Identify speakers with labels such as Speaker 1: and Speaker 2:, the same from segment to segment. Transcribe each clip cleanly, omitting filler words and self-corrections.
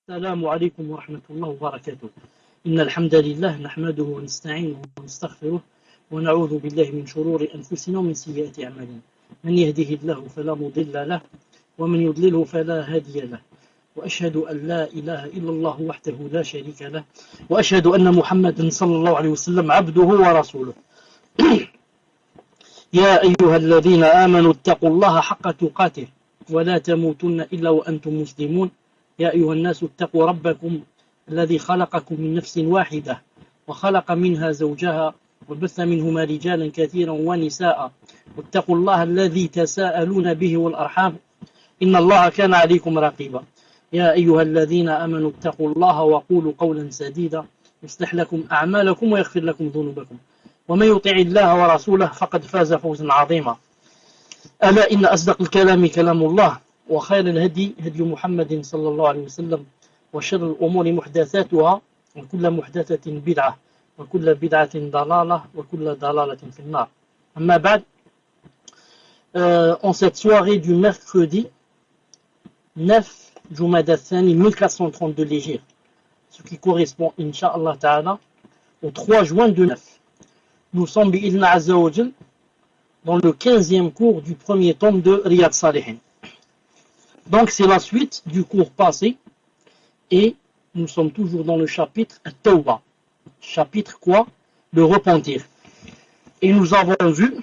Speaker 1: السلام عليكم ورحمة الله وبركاته. إن الحمد لله نحمده ونستعينه ونستغفره ونعوذ بالله من شرور أنفسنا ومن سيئات أعمالنا. من يهده الله فلا مضل له ومن يضلله فلا هادي له. وأشهد أن لا إله إلا الله وحده لا شريك له وأشهد أن محمدا صلى الله عليه وسلم عبده ورسوله. يا أيها الذين آمنوا اتقوا الله حق تقاته ولا تموتن إلا وأنتم مسلمون. يا أيها الناس اتقوا ربكم الذي خلقكم من نفس واحدة وخلق منها زوجها وبث منهما رجالا كثيرا ونساء واتقوا الله الذي تساءلون به والأرحام إن الله كان عليكم رقيبا. يا أيها الذين آمنوا اتقوا الله وقولوا قولا سديدا يصلح لكم أعمالكم ويغفر لكم ذنوبكم ومن يطع الله ورسوله فقد فاز فوزا عظيما. ألا إن أصدق الكلام كلام الله وخير الهدي هدي محمد صلى الله عليه وسلم وشر الأمور محدثاتها وكل محدثة بدعة وكل بدعة ضلالة وكل ضلالة في النار. أما بعد, en cette soirée du mercredi 9 Jumada Thani 1432 l'Hégire, ce qui correspond, Inch'Allah Ta'ala, au 3 juin de 9. Nous sommes, bi'idna Azza wa Jal, dans le 15e cours du premier tome de Riyad Salihin. Donc c'est la suite du cours passé et nous sommes toujours dans le chapitre Tawba. Chapitre quoi? Le repentir. Et nous avons vu,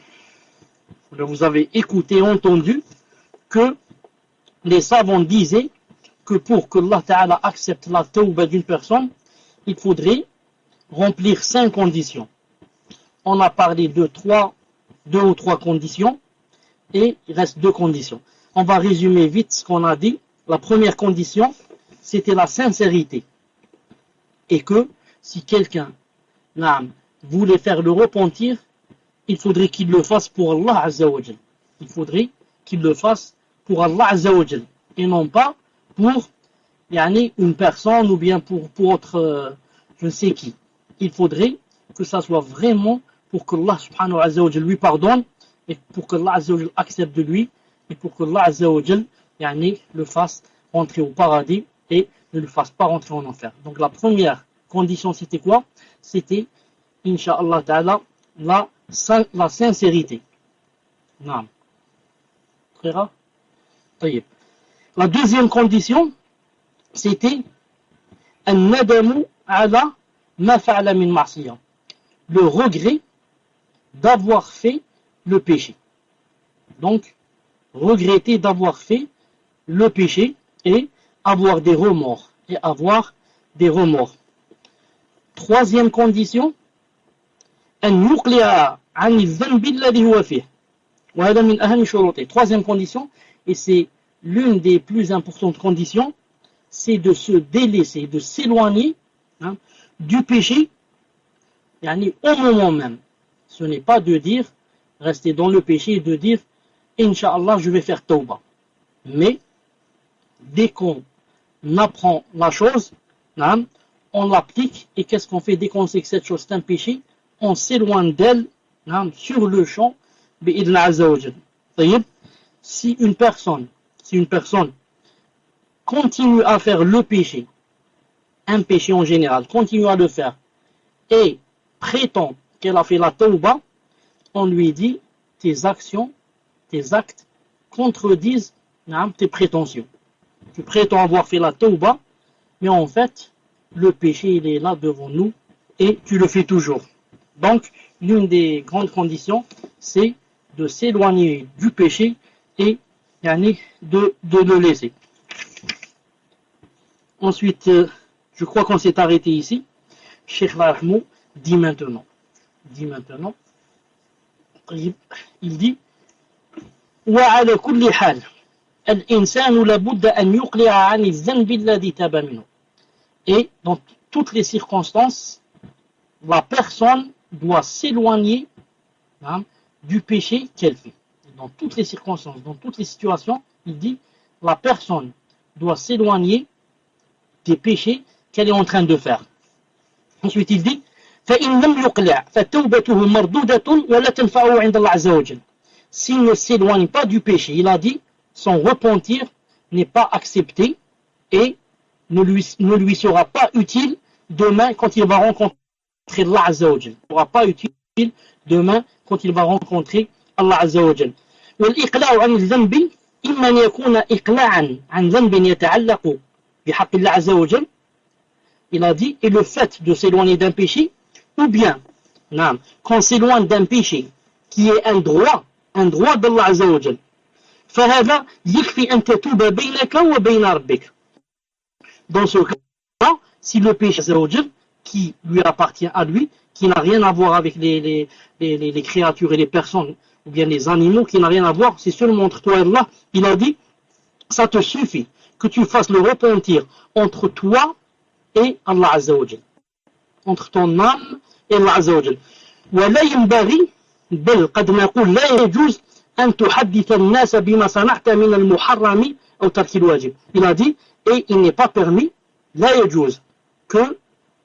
Speaker 1: vous avez écouté, entendu, que les savants disaient que pour que Allah Ta'ala accepte la Tawba d'une personne, il faudrait remplir 5 conditions. On a parlé de 2 ou 3 conditions et il reste 2 conditions. On va résumer vite ce qu'on a dit. La première condition, c'était la sincérité. Et que si quelqu'un voulait faire le repentir, il faudrait qu'il le fasse pour Allah Azza wa Jal. Il faudrait qu'il le fasse pour Allah Azza wa Jal. Et non pas pour une personne ou bien pour autre, je ne sais qui. Il faudrait que ça soit vraiment pour que Allah subhanahu wa ta'ala lui pardonne et pour que Allah Azza wa Jal accepte de lui et pour que Allah Azza wa Jal le fasse rentrer au paradis et ne le fasse pas rentrer en enfer. Donc la première condition c'était quoi? C'était Inch'Allah Ta'ala la sincérité. Naam. Frère? La deuxième condition c'était an-nadamu ala ma fa'ala min ma'siyah, le regret d'avoir fait le péché. Donc regretter d'avoir fait le péché et avoir des remords. Troisième condition, troisième condition, et c'est l'une des plus importantes conditions, c'est de se délaisser, de s'éloigner du péché au moment même. Ce n'est pas de dire, rester dans le péché et de dire Inch'Allah, je vais faire tawba. Mais, dès qu'on apprend la chose, on l'applique, et qu'est-ce qu'on fait dès qu'on sait que cette chose est un péché? On s'éloigne d'elle, sur le champ, bi'idna Azza wa Jal. Si une personne continue à faire le péché, un péché en général, continue à le faire, et prétend qu'elle a fait la tawba, on lui dit, tes actes contredisent tes prétentions. Tu prétends avoir fait la tawba, mais en fait, le péché il est là devant nous et tu le fais toujours. Donc, l'une des grandes conditions, c'est de s'éloigner du péché et de le laisser. Ensuite, je crois qu'on s'est arrêté ici. Cheikh Rahmou dit maintenant, il dit وعلى كل حال الإنسان لابد أن يقلع عن الذنب الذي تاب منه. Et dans toutes les circonstances, la personne doit s'éloigner du péché qu'elle fait. Dans toutes les circonstances, dans toutes les situations, il dit la personne doit s'éloigner des péchés qu'elle est en train de faire. Ensuite il dit فإن لم يقلع فتوبته مردودة ولا تنفعه عند الله عز وجل. S'il ne s'éloigne pas du péché, il a dit, son repentir n'est pas accepté et ne lui sera pas utile demain quand il va rencontrer Allah Azza wa Jal. Ne sera pas utile demain quand il va rencontrer Allah Azza wa Jal. والإقلاع عن الذنب إما أن يكون إقلاعا عن ذنب يتعلق بحق الله عز وجل. Il a dit, et le fait de s'éloigner d'un péché, ou bien, qu'on s'éloigne d'un péché qui est un droit d'Allah Azza wa Jal. فهذا يكفي أن تتوب بينك وبين ربك. Dans ce cas, si le péché Azza wa Jal, qui lui appartient à lui, qui n'a rien à voir avec les créatures et les personnes, ou bien les animaux, qui n'a rien à voir, c'est seulement entre toi et Allah, il a dit, ça te suffit que tu fasses le repentir entre toi et Allah Azza wa Jal, entre ton âme et Allah Azza wa Jal. ولا ينبغي بل قد نقول لا يجوز أن تحدث الناس بما صنعت من المحرم أو ترك الواجب. Il a dit, et il n'est pas permis, لا يجوز, que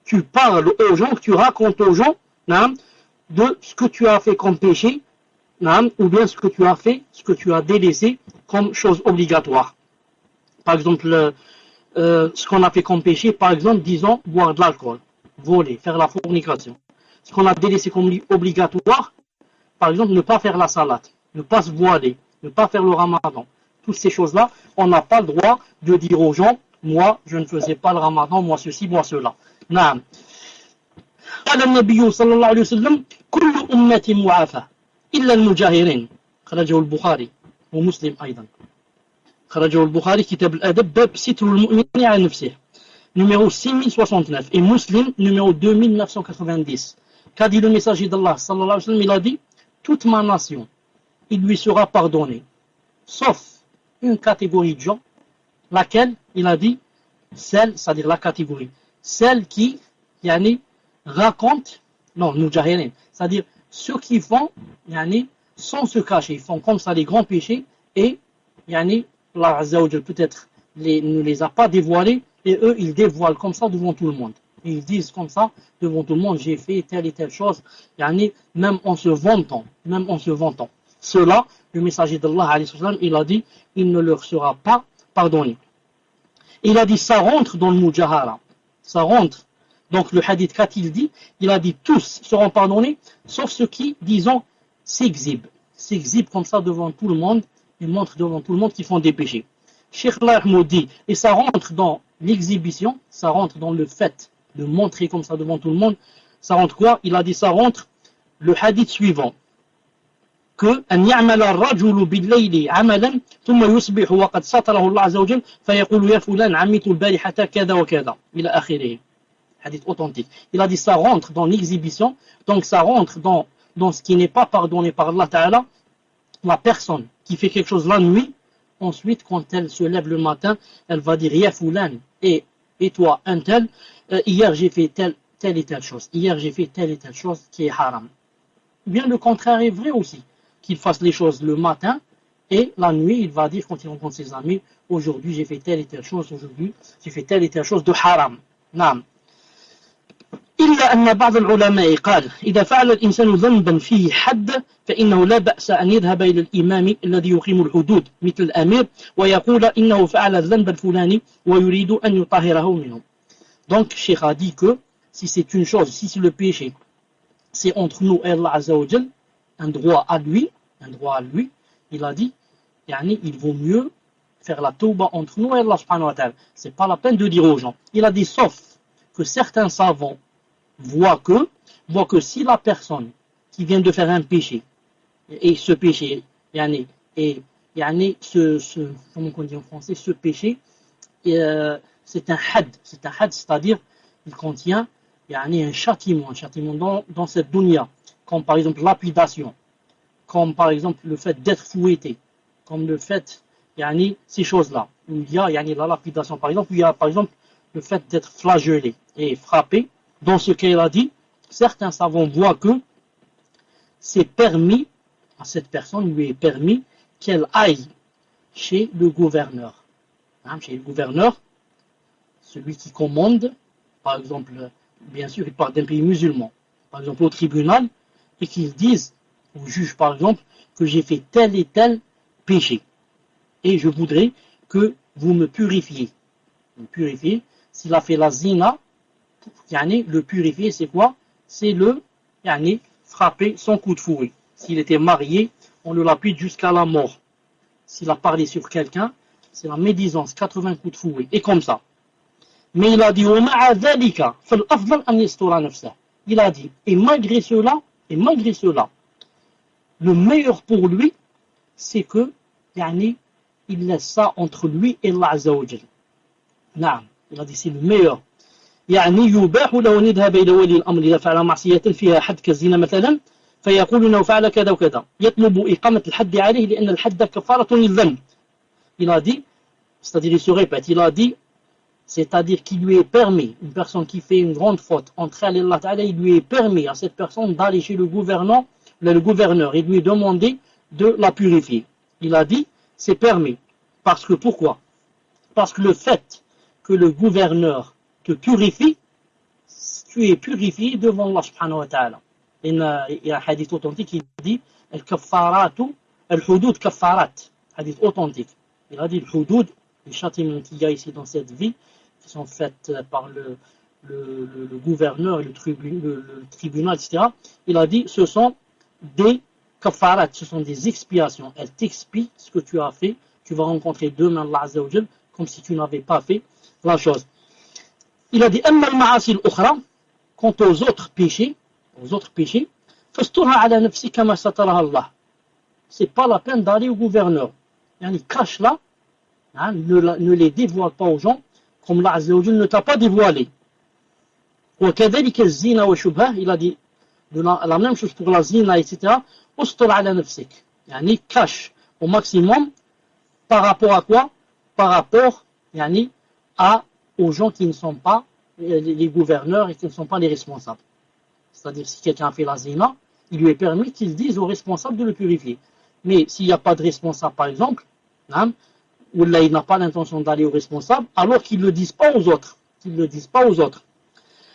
Speaker 1: tu parles aux gens, que tu racontes aux gens de ce que tu as fait comme péché, ou bien ce que tu as fait, ce que tu as délaissé comme chose obligatoire. Par exemple, ce qu'on a fait comme péché, par exemple, disons, boire de l'alcool, voler, faire la fornication. Ce qu'on a délaissé comme obligatoire, par exemple, ne pas faire la salade, ne pas se voiler, ne pas faire le ramadan. Toutes ces choses-là, on n'a pas le droit de dire aux gens, moi, je ne faisais pas le ramadan, moi ceci, moi cela. نعم. قال النبي صلى الله عليه وسلم كل أمتي معافى إلا المجاهرين. خرجه البخاري ومسلم أيضا. خرجه البخاري كتاب الأدب باب ستر المؤمن على نفسه. Numéro 6069 et Muslim numéro 2990. Qu'a dit le messager d'Allah sallallahu alayhi wa sallam? Il a dit, toute ma nation, il lui sera pardonné, sauf une catégorie de gens, laquelle, il a dit, celle, c'est-à-dire la catégorie, celle qui, raconte, non, mujahirin, c'est-à-dire ceux qui font, sans se cacher, ils font comme ça les grands péchés, et, Allah Azza wa Jal peut-être ne les a pas dévoilés, et eux, ils dévoilent comme ça devant tout le monde. Et ils disent comme ça, devant tout le monde, j'ai fait telle et telle chose, même en se vantant. Cela, le messager d'Allah, il a dit, il ne leur sera pas pardonné. Il a dit, ça rentre dans le mujahara. Ça rentre. Donc le hadith, qu'a-t-il dit? Il a dit, tous seront pardonnés, sauf ceux qui, disons, s'exhibent comme ça devant tout le monde, ils montrent devant tout le monde qu'ils font des péchés. Cheikh Lahmoud dit, et ça rentre dans l'exhibition, ça rentre dans le fait de montrer comme ça devant tout le monde, ça rentre quoi? Il a dit, ça rentre le hadith suivant, que أن يعمل الرجل بالليل عملا ثم يصبح وقد سطره الله عز وجل فيقول يا فلان عملت البارحة كذا وكذا إلى آخره. Hadith authentique. Il a dit, ça rentre dans l'exhibition, donc ça rentre dans ce qui n'est pas pardonné par Allah Ta'ala. La personne qui fait quelque chose la nuit, ensuite, quand elle se lève le matin, elle va dire, Ya Fulan, et toi, un tel, hier j'ai fait telle et telle chose. Hier j'ai fait telle et telle chose qui est haram. Bien le contraire est vrai aussi. Qu'il fasse les choses le matin, et la nuit, il va dire, quand il rencontre ses amis, aujourd'hui j'ai fait telle et telle chose, aujourd'hui j'ai fait telle et telle chose de haram. Naam. إلا أن بعض العلماء قال إذا فعل الإنسان ذنبا فيه حد فإنه لا بأس أن يذهب إلى الإمام الذي يقيم الحدود مثل الأمير ويقول إنه فعل الذنب الفلاني ويريد أن يطهره منه. Donc, Cheikh a dit que si c'est une chose, si c'est le péché, c'est entre nous et Allah Azza wa Jal, un droit à lui, il a dit, il vaut mieux faire la tauba entre nous et Allah subhanahu wa ta'ala. C'est pas la peine de dire aux gens. Il a dit, sauf que certains savants voit que si la personne qui vient de faire un péché, et ce péché, comment on dit en français, ce péché, c'est un had, c'est-à-dire, il contient, un châtiment dans cette dunya, comme par exemple lapidation, comme par exemple le fait d'être fouetté, comme le fait, ces choses-là, où il y a, la lapidation, par exemple, où il y a, par exemple, le fait d'être flagellé et frappé. Dans ce cas, il a dit, certains savants voient que c'est permis, à cette personne lui est permis qu'elle aille chez le gouverneur. Chez le gouverneur, celui qui commande, par exemple, bien sûr, il parle d'un pays musulman, par exemple au tribunal, et qu'ils disent au juge, par exemple, que j'ai fait tel et tel péché. Et je voudrais que vous me purifiez. Le purifier, s'il a fait la zina, le purifier, c'est quoi? C'est le frapper son coup de fouet. S'il était marié, on le lapide jusqu'à la mort. S'il a parlé sur quelqu'un, c'est la médisance, 80 coups de fouet, et comme ça. Mais il a dit, il a dit, et malgré cela, le meilleur pour lui, c'est que, il laisse ça entre lui et Allah Azza wa Jal. Il a dit, c'est le meilleur. يباح له أن يذهب إلى ولي الأمر إذا فعل معصية فيها حد كالزنا مثلا فيقول إنه فعل كذا وكذا يطلب إقامة الحد عليه لأن الحد كفارة للذنب. Il a dit, c'est-à-dire il se répète, il a dit, c'est-à-dire qu'il lui est permis, une personne qui fait une grande faute entre elle et Allah Ta'ala, il lui est permis à cette personne d'aller chez le gouverneur et lui demander de la purifier. Il a dit, c'est permis. Parce que pourquoi? Parce que le fait que le gouverneur te purifie, tu es purifié devant Allah subhanahu wa ta'ala. Il y a un hadith authentique qui dit al-hudud kaffarat, hadith authentique. Il a dit al-hudud, les châtiments qu'il y a ici dans cette vie, qui sont faites par le gouverneur et le tribunal, etc. Il a dit, ce sont des kaffarat, ce sont des expiations. Elles t'expient ce que tu as fait. Tu vas rencontrer demain Allah Azza wa Jal comme si tu n'avais pas fait la chose. Il a dit, quant aux autres péchés, c'est pas la peine d'aller au gouverneur. Cache-la, ne les dévoile pas aux gens, comme Allah Azza wa Jal ne t'a pas dévoilé. Il a dit, la même chose pour la zina, etc. Cache au maximum, par rapport à quoi? Par rapport, aux gens qui ne sont pas les gouverneurs et qui ne sont pas les responsables. C'est-à-dire, si quelqu'un a fait la zina, il lui est permis qu'il dise aux responsables de le purifier. Mais s'il n'y a pas de responsable, par exemple, ou là il n'a pas l'intention d'aller aux responsables, alors qu'ils ne le disent pas aux autres.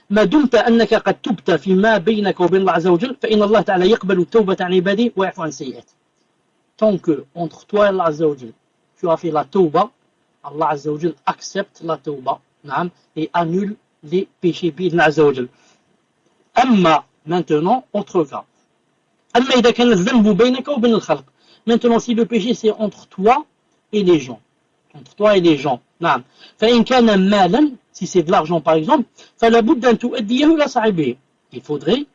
Speaker 1: ما دمت أنك قد تبت فيما بينك وبين الله عز وجل فإن الله تعالى يقبل التوبة عن عباده ويعفو عن السيئات. Tant que entre toi et Allah Azza wa Jal, tu as fait la tauba, Allah Azza wa Jal accepte la tauba et annule les péchés بإذن عز وجل. أما maintenant, autre cas. أما إذا كان الذنب بينك وبين الخلق. Maintenant, si le péché c'est entre toi et les gens. نعم. فإن كان مالا, si c'est de l'argent par exemple, فلا بد أن تؤديه إلى صاحبه. Il faudrait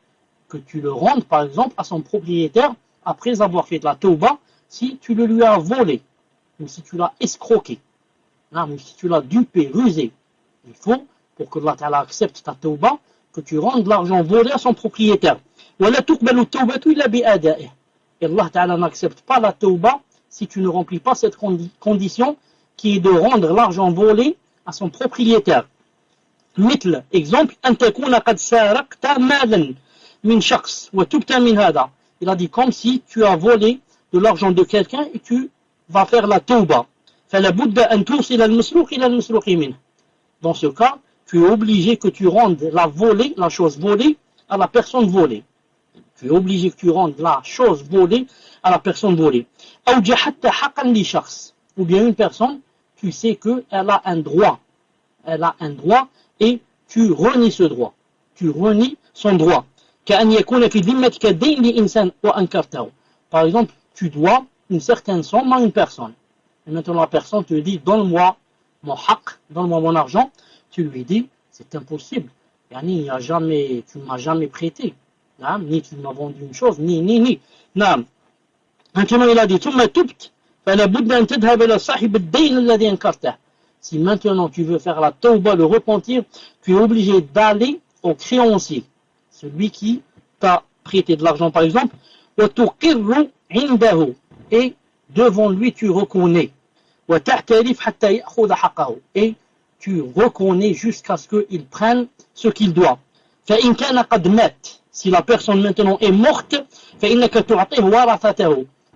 Speaker 1: que tu le rendes par exemple à son propriétaire après avoir fait de la tauba, si tu le lui as volé ou si tu l'as escroqué. Ou si tu l'as dupé, rusé. Il faut, pour que Allah Ta'ala accepte ta tauba, que tu rendes l'argent volé à son propriétaire. Et Allah Ta'ala n'accepte pas la tauba si tu ne remplis pas cette condition qui est de rendre l'argent volé à son propriétaire. مثل exemple أن تكون قد سرقت مالا من شخص وتبت من هذا. Il a dit comme si tu as volé de l'argent de quelqu'un et tu vas faire la tauba. فلا بد أن توصل المسروق إلى المسروق منه. Dans ce cas, tu es obligé que tu rendes la chose volée à la personne volée. Tu es obligé que tu rendes la chose volée à la personne volée. أو جحدت حقا لشخص. Ou bien une personne, tu sais qu'elle a un droit. Et tu renies ce droit. Tu renies son droit. كأن يكون في ذمتك دين لإنسان وأنكرته. Par exemple, tu dois une certaine somme à une personne. Et maintenant la personne te dit, donne-moi mon haq, donne-moi mon argent. Tu lui dis, c'est impossible. Tu ne m'as jamais prêté. Ni tu m'as vendu une chose, ni. Maintenant il a dit, ثم تبت فلا بد أن تذهب إلى صاحب الدين الذي أنكرته. Si maintenant tu veux faire la tauba, le repentir, tu es obligé d'aller au créancier, celui qui t'a prêté de l'argent par exemple, et devant lui tu reconnais, et tu reconnais jusqu'à ce qu'il prenne ce qu'il doit. Si la personne maintenant est morte,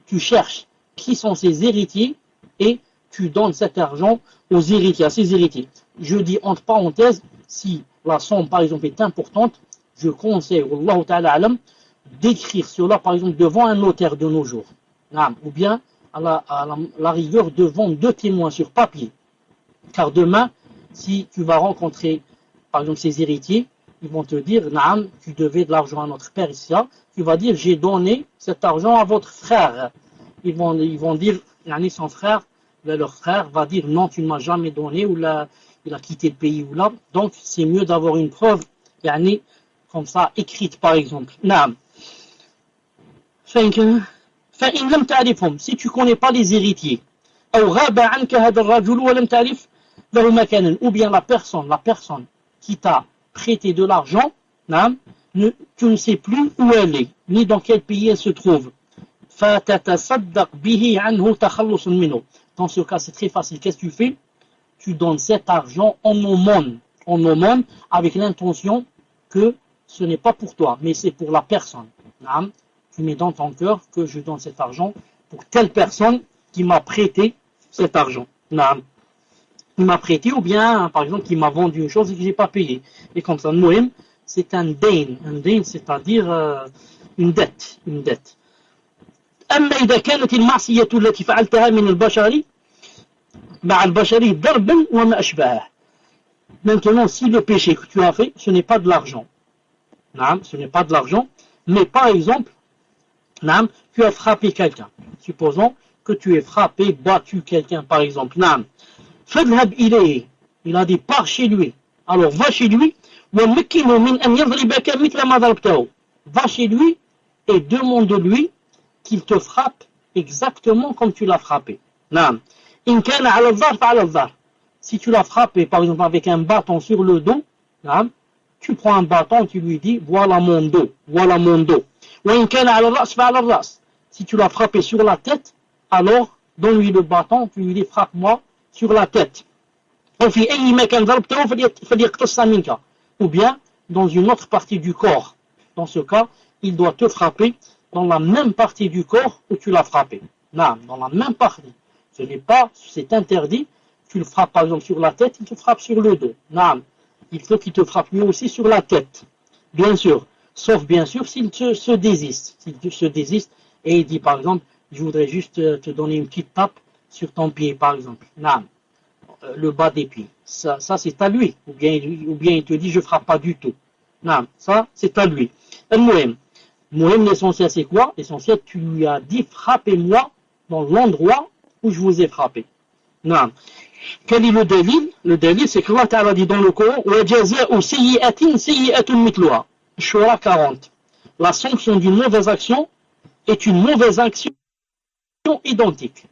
Speaker 1: tu cherches qui sont ses héritiers et tu donnes cet argent aux héritiers, à ses héritiers. Je dis entre parenthèses, si la somme par exemple est importante, je conseille, Wallahu ta'ala alam, d'écrire cela par exemple devant un notaire de nos jours. Ou bien à la rigueur devant 2 témoins sur papier. Car demain, si tu vas rencontrer, par exemple, ses héritiers, ils vont te dire, Naam, tu devais de l'argent à notre père ici. Tu vas dire, j'ai donné cet argent à votre frère. Ils vont dire, son frère, leur frère va dire, non, tu ne m'as jamais donné, ou là, il a quitté le pays, ou là. Donc, c'est mieux d'avoir une preuve, comme ça, écrite, par exemple. Naam. Si tu ne connais pas les héritiers, ou bien la personne qui t'a prêté de l'argent, tu ne sais plus où elle est, ni dans quel pays elle se trouve. Dans ce cas, c'est très facile. Qu'est-ce que tu fais? Tu donnes cet argent en aumône, avec l'intention que ce n'est pas pour toi, mais c'est pour la personne. Tu mets dans ton cœur que je donne cet argent pour telle personne qui m'a prêté cet argent. Qui m'a prêté, ou bien, par exemple, qui m'a vendu une chose et que je n'ai pas payé. Et comme ça, Mohem, c'est un dain, c'est-à-dire une dette. أما إذا كانت المعصية التي فعلتها من البشر مع البشر ضربا وما أشبهه. Maintenant, si le péché que tu as fait, ce n'est pas de l'argent, ce n'est pas de l'argent, mais par exemple, tu as frappé quelqu'un. Supposons que tu aies frappé, battu quelqu'un, par exemple. فاذهب إليه. Il a dit, pars chez lui. Alors, va chez lui. ومكنه من أن يضربك مثل ما ضربته. Va chez lui et demande de lui qu'il te frappe exactement comme tu l'as frappé. إن كان على الظهر فعلى الظهر. Si tu l'as frappé, par exemple, avec un bâton sur le dos, tu prends un bâton, tu lui dis, voilà mon dos. وإن كان على الرأس فعلى الرأس. Si tu l'as frappé sur la tête, alors donne-lui le bâton, tu lui dis, frappe-moi sur la tête. وفي أي مكان ضربته فليقتص منك. Ou bien dans une autre partie du corps. Dans ce cas, il doit te frapper dans la même partie du corps où tu l'as frappé. Dans la même partie. C'est interdit. Tu le frappes par exemple sur la tête, il te frappe sur le dos. Il faut qu'il te frappe lui aussi sur la tête. Bien sûr. Sauf bien sûr s'il se désiste. S'il se désiste et il dit par exemple, je voudrais juste te donner une petite tape sur ton pied par exemple. Le bas des pieds. Ça c'est à lui. Ou bien il te dit, je frappe pas du tout. Ça c'est à lui. Mohem, l'essentiel c'est quoi? L'essentiel, tu lui as dit, frappez-moi dans l'endroit où je vous ai frappé. Quel est le délit? Le délit, c'est que Allah Ta'ala dit dans le Coran, وَجَزَاءُ سَيِّئَةٍ سَيِّئَةٌ مِثْلُهَا. Shura 40. La sanction d'une mauvaise action est une mauvaise action identique.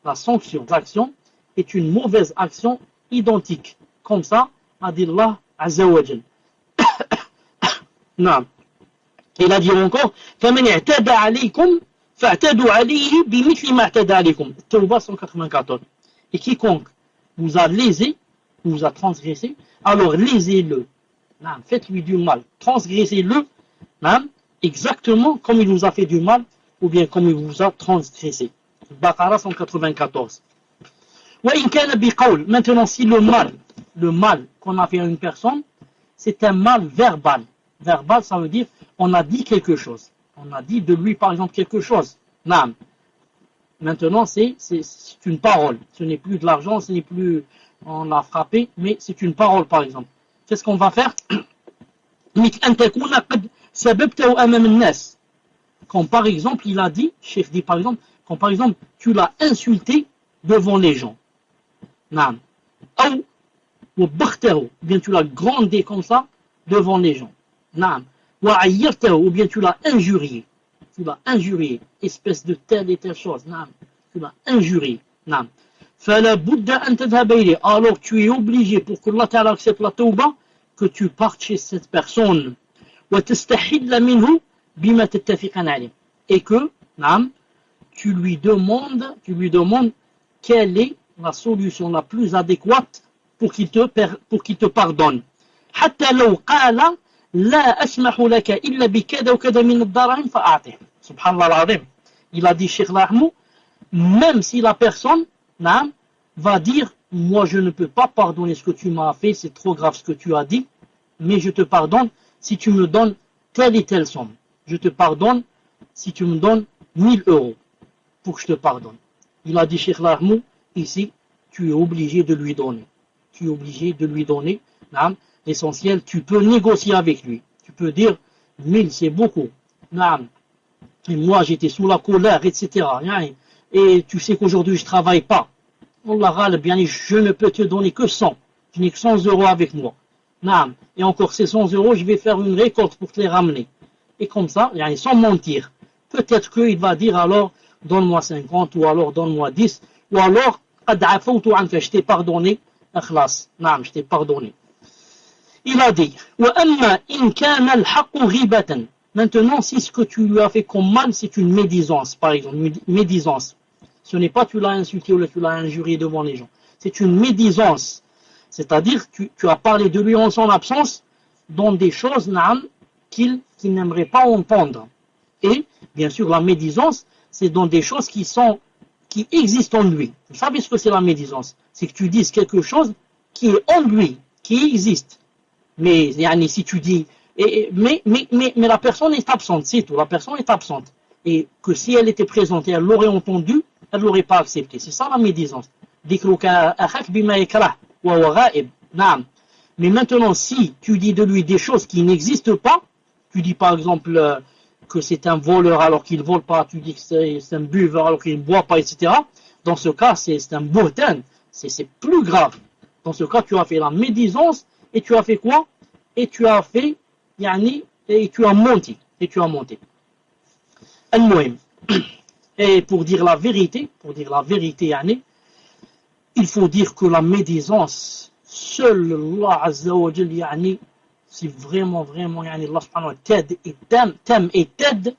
Speaker 1: La sanction d'action est une mauvaise action identique. Comme ça, a dit Allah Azza wa Jal. Il a dit encore, فَمَنْ اعْتَدَى عَلَيْكُمْ فَاعْتَدُوا عَلَيْهِ بِمِثْلِ مَا اعْتَدَى عَلَيْكُمْ. Tawbah 194. Et quiconque vous a lésé, vous a transgressé, alors lésez-le. Faites-lui du mal. Transgressez-le exactement comme il vous a fait du mal ou bien comme il vous a transgressé. Baqara 194. وَإِنْ كَانَ بِقَوْلٍ. Maintenant, si le mal qu'on a fait à une personne, c'est un mal verbal. Verbal, ça veut dire on a dit quelque chose. On a dit de lui, par exemple, quelque chose. Maintenant, c'est une parole. Ce n'est plus de l'argent, ce n'est plus on l'a frappé, mais c'est une parole, par exemple. Qu'est-ce qu'on va faire? Quand par exemple, il a dit, Cheikh dit par exemple, quand par exemple, tu l'as insulté devant les gens. Ou bien tu l'as grondé comme ça devant les gens. Ou bien tu l'as injurié. Espèce de telle et telle chose. Tu l'as injurié. Alors tu es obligé, pour que Allah Ta'ala accepte la tawbah, que tu partes chez cette personne. Et que tu lui demandes quelle est la solution la plus adéquate pour qu'il te pardonne. حتى لو قال لا أسمح لك إلا بكذا وكذا من الدراهم فأعطه. Subhanallah al-Azim. Il a dit Cheikh Lahmou, même si la personne va dire, moi je ne peux pas pardonner ce que tu m'as fait, c'est trop grave ce que tu as dit, mais je te pardonne si tu me donnes telle et telle somme. Je te pardonne si tu me donnes 1000 € pour que je te pardonne. Il a dit Cheikh Lahmou, ici, tu es obligé de lui donner. tu es obligé de lui donner. L'essentiel, tu peux négocier avec lui. Tu peux dire 1000 c'est beaucoup. Et moi j'étais sous la colère, etc. Et tu sais qu'aujourd'hui je ne travaille pas. Allah bien, je ne peux te donner que 100. Je n'ai que 100 euros avec moi. Et encore ces 100 euros, je vais faire une récolte pour te les ramener. Et comme ça, sans mentir. Peut-être qu'il va dire alors, donne-moi 50, ou alors donne-moi 10, ou alors, je t'ai pardonné, je t'ai pardonné. Il a dit, maintenant, si ce que tu lui as fait comme mal, c'est une médisance, par exemple, une médisance. Ce n'est pas tu l'as insulté ou tu l'as injurié devant les gens. C'est une médisance. C'est-à-dire, tu as parlé de lui en son absence dans des choses qu'il n'aimerait pas entendre. Et, bien sûr, la médisance, c'est dans des choses qui existent en lui. Vous savez ce que c'est la médisance? C'est que tu dises quelque chose qui est en lui, qui existe. Mais, si tu dis, mais la personne est absente, c'est tout. La personne est absente. Et que si elle était présente et elle l'aurait entendu, elle ne l'aurait pas accepté. C'est ça la médisance. Mais maintenant, si tu dis de lui des choses qui n'existent pas, tu dis par exemple que c'est un voleur alors qu'il ne vole pas, tu dis que c'est un buveur alors qu'il ne boit pas, etc. Dans ce cas, c'est un bouhtan, c'est plus grave. Dans ce cas, tu as fait la médisance et tu as fait quoi? Et tu as fait, et tu as menti. Al-Muhim. Et pour dire la vérité, il faut dire que la médisance, seul Allah Azza wa Jal, si vraiment, Allah subhanahu wa ta'ala t'aime et t'aide,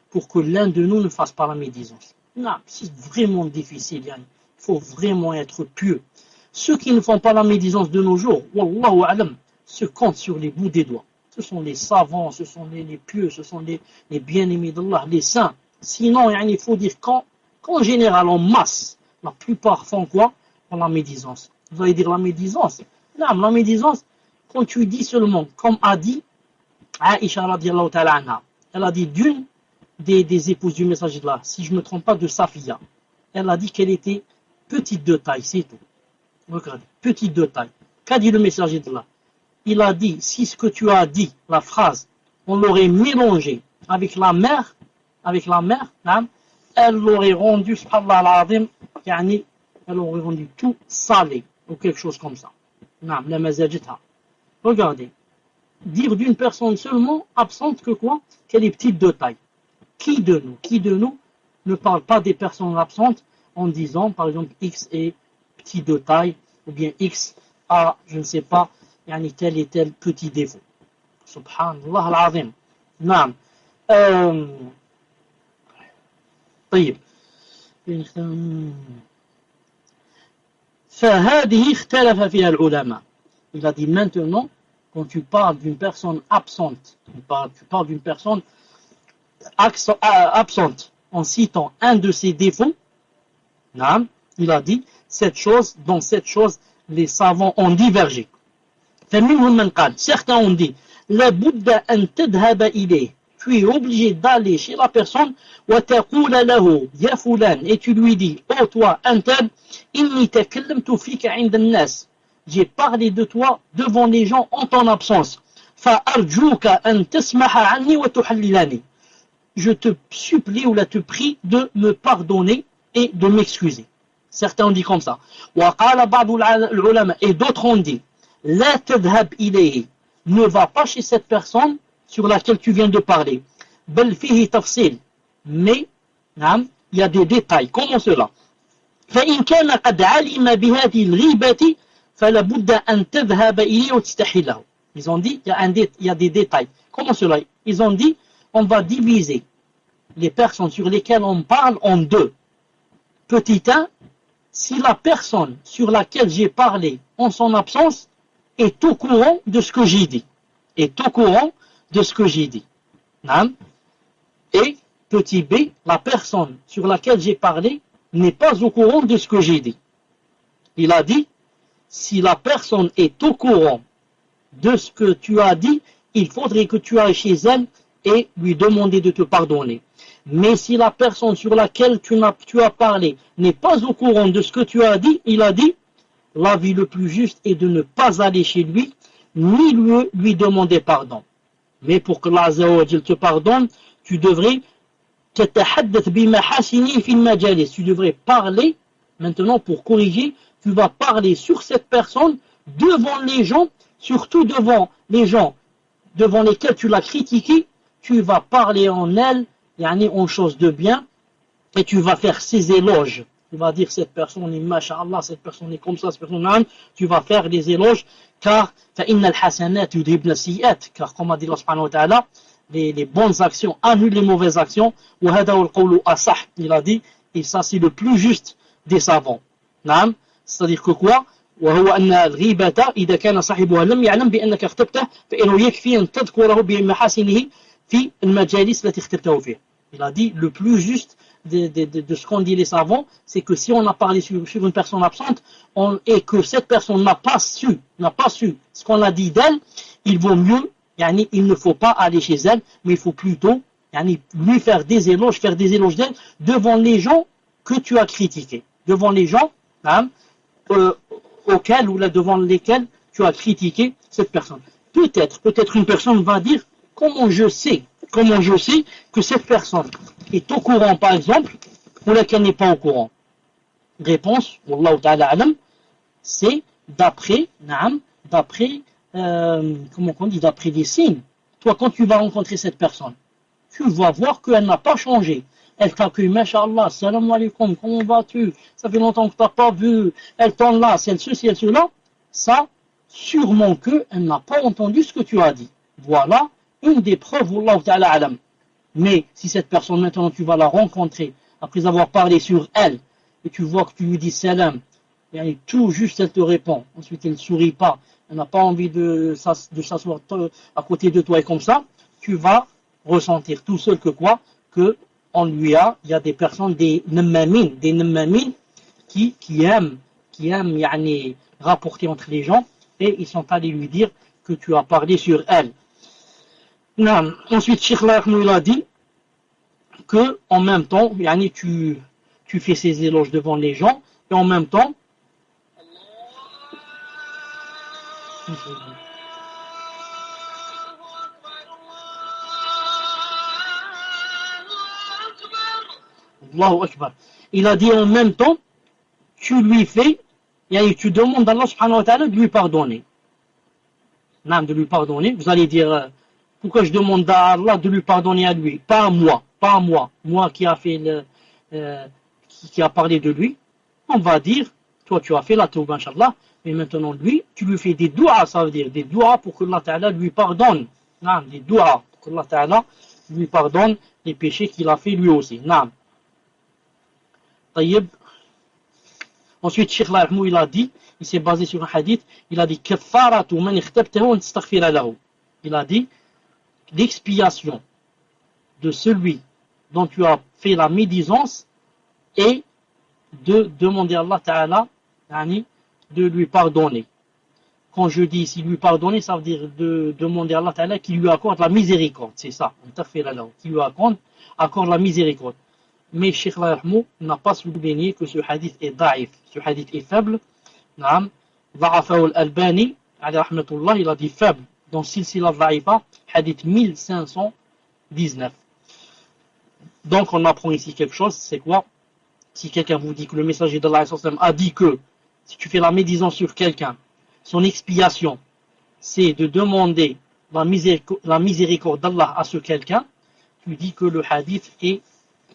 Speaker 1: pour que l'un de nous ne fasse pas la médisance. C'est vraiment difficile, il faut vraiment être pieux. Ceux qui ne font pas la médisance de nos jours, wallahu alam, se comptent sur les bouts des doigts. Ce sont les savants, ce sont les pieux, ce sont les bien-aimés d'Allah, les saints. Sinon, il faut dire qu'en général, en masse, la plupart font quoi? Font la médisance. Vous allez dire la médisance? Non, la médisance, quand tu dis seulement, comme a dit Aïcha radiallahu ta'ala anha, elle a dit d'une des épouses du messager de Allah, si je ne me trompe pas, de Safiya, elle a dit qu'elle était petite de taille, c'est tout. Regardez, petite de taille. Qu'a dit le messager de Allah? Il a dit, si ce que tu as dit, la phrase, on l'aurait mélangé avec la mer, elle l'aurait rendu, subhanallah al-azim, elle aurait rendu tout salé, ou quelque chose comme ça. La mazajitha. Regardez, dire d'une personne seulement absente que quoi? Qu'elle est petite de taille. Qui de nous ne parle pas des personnes absentes en disant, par exemple, X est petit de taille, ou bien X a, je ne sais pas, tel et tel petit défaut. Subhanallah al-azim. Naam. طيب. فهذه اختلف فيها العلماء. Il a dit maintenant, quand tu parles d'une personne absente, tu parles d'une personne absente en citant un de ses défauts, il a dit, dans cette chose, les savants ont divergé. Certains ont dit, la budda an tadhhaba ilayh. Tu es obligé d'aller chez la personne, et tu lui dis, oh toi, j'ai parlé de toi devant les gens en ton absence. Je te supplie ou te prie de me pardonner et de m'excuser. Certains ont dit comme ça. Et d'autres ont dit, la tadhhab ilayhi, ne va pas chez cette personne sur laquelle tu viens de parler. Bal fihi tafsil. Mais, il y a des détails. Comment cela? فإن كان قد علم بهذه الغيبة فلا بد أن تذهب إليه وتستحله. Ils ont dit, il y a des détails. Comment cela? Ils ont dit, on va diviser les personnes sur lesquelles on parle en deux. Petit 1, si la personne sur laquelle j'ai parlé en son absence est au courant de ce que j'ai dit. Et petit b, la personne sur laquelle j'ai parlé n'est pas au courant de ce que j'ai dit. Il a dit, si la personne est au courant de ce que tu as dit, il faudrait que tu ailles chez elle et lui demander de te pardonner. Mais si la personne sur laquelle tu as parlé n'est pas au courant de ce que tu as dit, il a dit, l'avis le plus juste est de ne pas aller chez lui, ni lui demander pardon. Mais pour que Allah Azza wa Jal te pardonne, tu devrais tu devrais parler maintenant pour corriger, tu vas parler sur cette personne devant les gens, surtout devant les gens devant lesquels tu l'as critiqué, tu vas parler en elle, en chose de bien, et tu vas faire ses éloges. Tu vas dire cette personne est masha'Allah, cette personne est comme ça, cette personne est, tu vas faire des éloges, car car comme a dit Allah subhanahu wa ta'ala, les bonnes actions annulent les mauvaises actions. Il a dit, et ça c'est le plus juste des savants. C'est-à-dire que quoi? وهو أن الغيبة إذا كان صاحبها لم يعلم بأنك اغتبته فإنه يكفي أن تذكره بمحاسنه في المجالس التي اغتبته فيها. Il a dit le plus juste de ce qu'ont dit les savants, c'est que si on a parlé sur une personne absente et que cette personne n'a pas su ce qu'on a dit d'elle, il vaut mieux, il ne faut pas aller chez elle, mais il faut plutôt lui faire des éloges d'elle devant les gens que tu as critiqués, devant les gens auxquels ou là devant lesquels tu as critiqué cette personne. Peut-être une personne va dire comment je sais que cette personne est au courant par exemple ou là qu'elle n'est pas au courant. Réponse, Wallahu ta'ala alam, c'est d'après des signes. Toi quand tu vas rencontrer cette personne, tu vas voir qu'elle n'a pas changé. Elle t'accueille, masha'Allah, salam alaikum, comment vas-tu? Ça fait longtemps que tu n'as pas vu. Elle t'enlace, elle ceci, elle cela. Ça, sûrement qu'elle n'a pas entendu ce que tu as dit. Voilà une des preuves, Wallahu ta'ala alam. Mais si cette personne, maintenant, tu vas la rencontrer, après avoir parlé sur elle, et tu vois que tu lui dis salam, et tout juste elle te répond, ensuite elle ne sourit pas, elle n'a pas envie de s'asseoir à côté de toi et comme ça, tu vas ressentir tout seul que quoi? Que il y a des personnes, des nammamines qui aiment rapporter entre les gens et ils sont allés lui dire que tu as parlé sur elle. Ensuite, Cheikh Lahmoud il a dit que en même temps, tu fais ces éloges devant les gens et en même temps, Allahu Akbar. Il a dit en même temps, tu lui fais, tu demandes à Allah subhanahu wa ta'ala de lui pardonner. De lui pardonner. Vous allez dire, pourquoi je demande à Allah de lui pardonner à lui? Pas à moi. Moi qui a fait qui a parlé de lui. On va dire, toi tu as fait la tawba, inshallah, mais maintenant lui, tu lui fais des doigts, ça veut dire des doigts pour que Allah ta'ala lui pardonne. Des doigts pour que Allah ta'ala lui pardonne les péchés qu'il a fait lui aussi. طيب. Ensuite, Cheikh Lahmoud il a dit, il s'est basé sur un hadith, il a dit kafaratu man ikhtabtahu an tastaghfira lahu. Il a dit l'expiation de celui dont tu as fait la médisance et de demander à Allah Ta'ala de lui pardonner. Quand je dis ici lui pardonner, ça veut dire de demander à Allah Ta'ala qu'il lui accorde la miséricorde, c'est ça, qui lui accorde la miséricorde. Mais Cheikh Lahmoud n'a pas souligné que ce hadith est daif, ce hadith est faible. Dha'afahu al-Albani, alayhi rahmatullah, il a dit faible dans Silsila Dha'ifa, hadith 1519. Donc on apprend ici quelque chose, c'est quoi? Si quelqu'un vous dit que le messager d'Allah a dit que si tu fais la médisance sur quelqu'un, son expiation, c'est de demander la miséricorde d'Allah à ce quelqu'un, tu dis que le hadith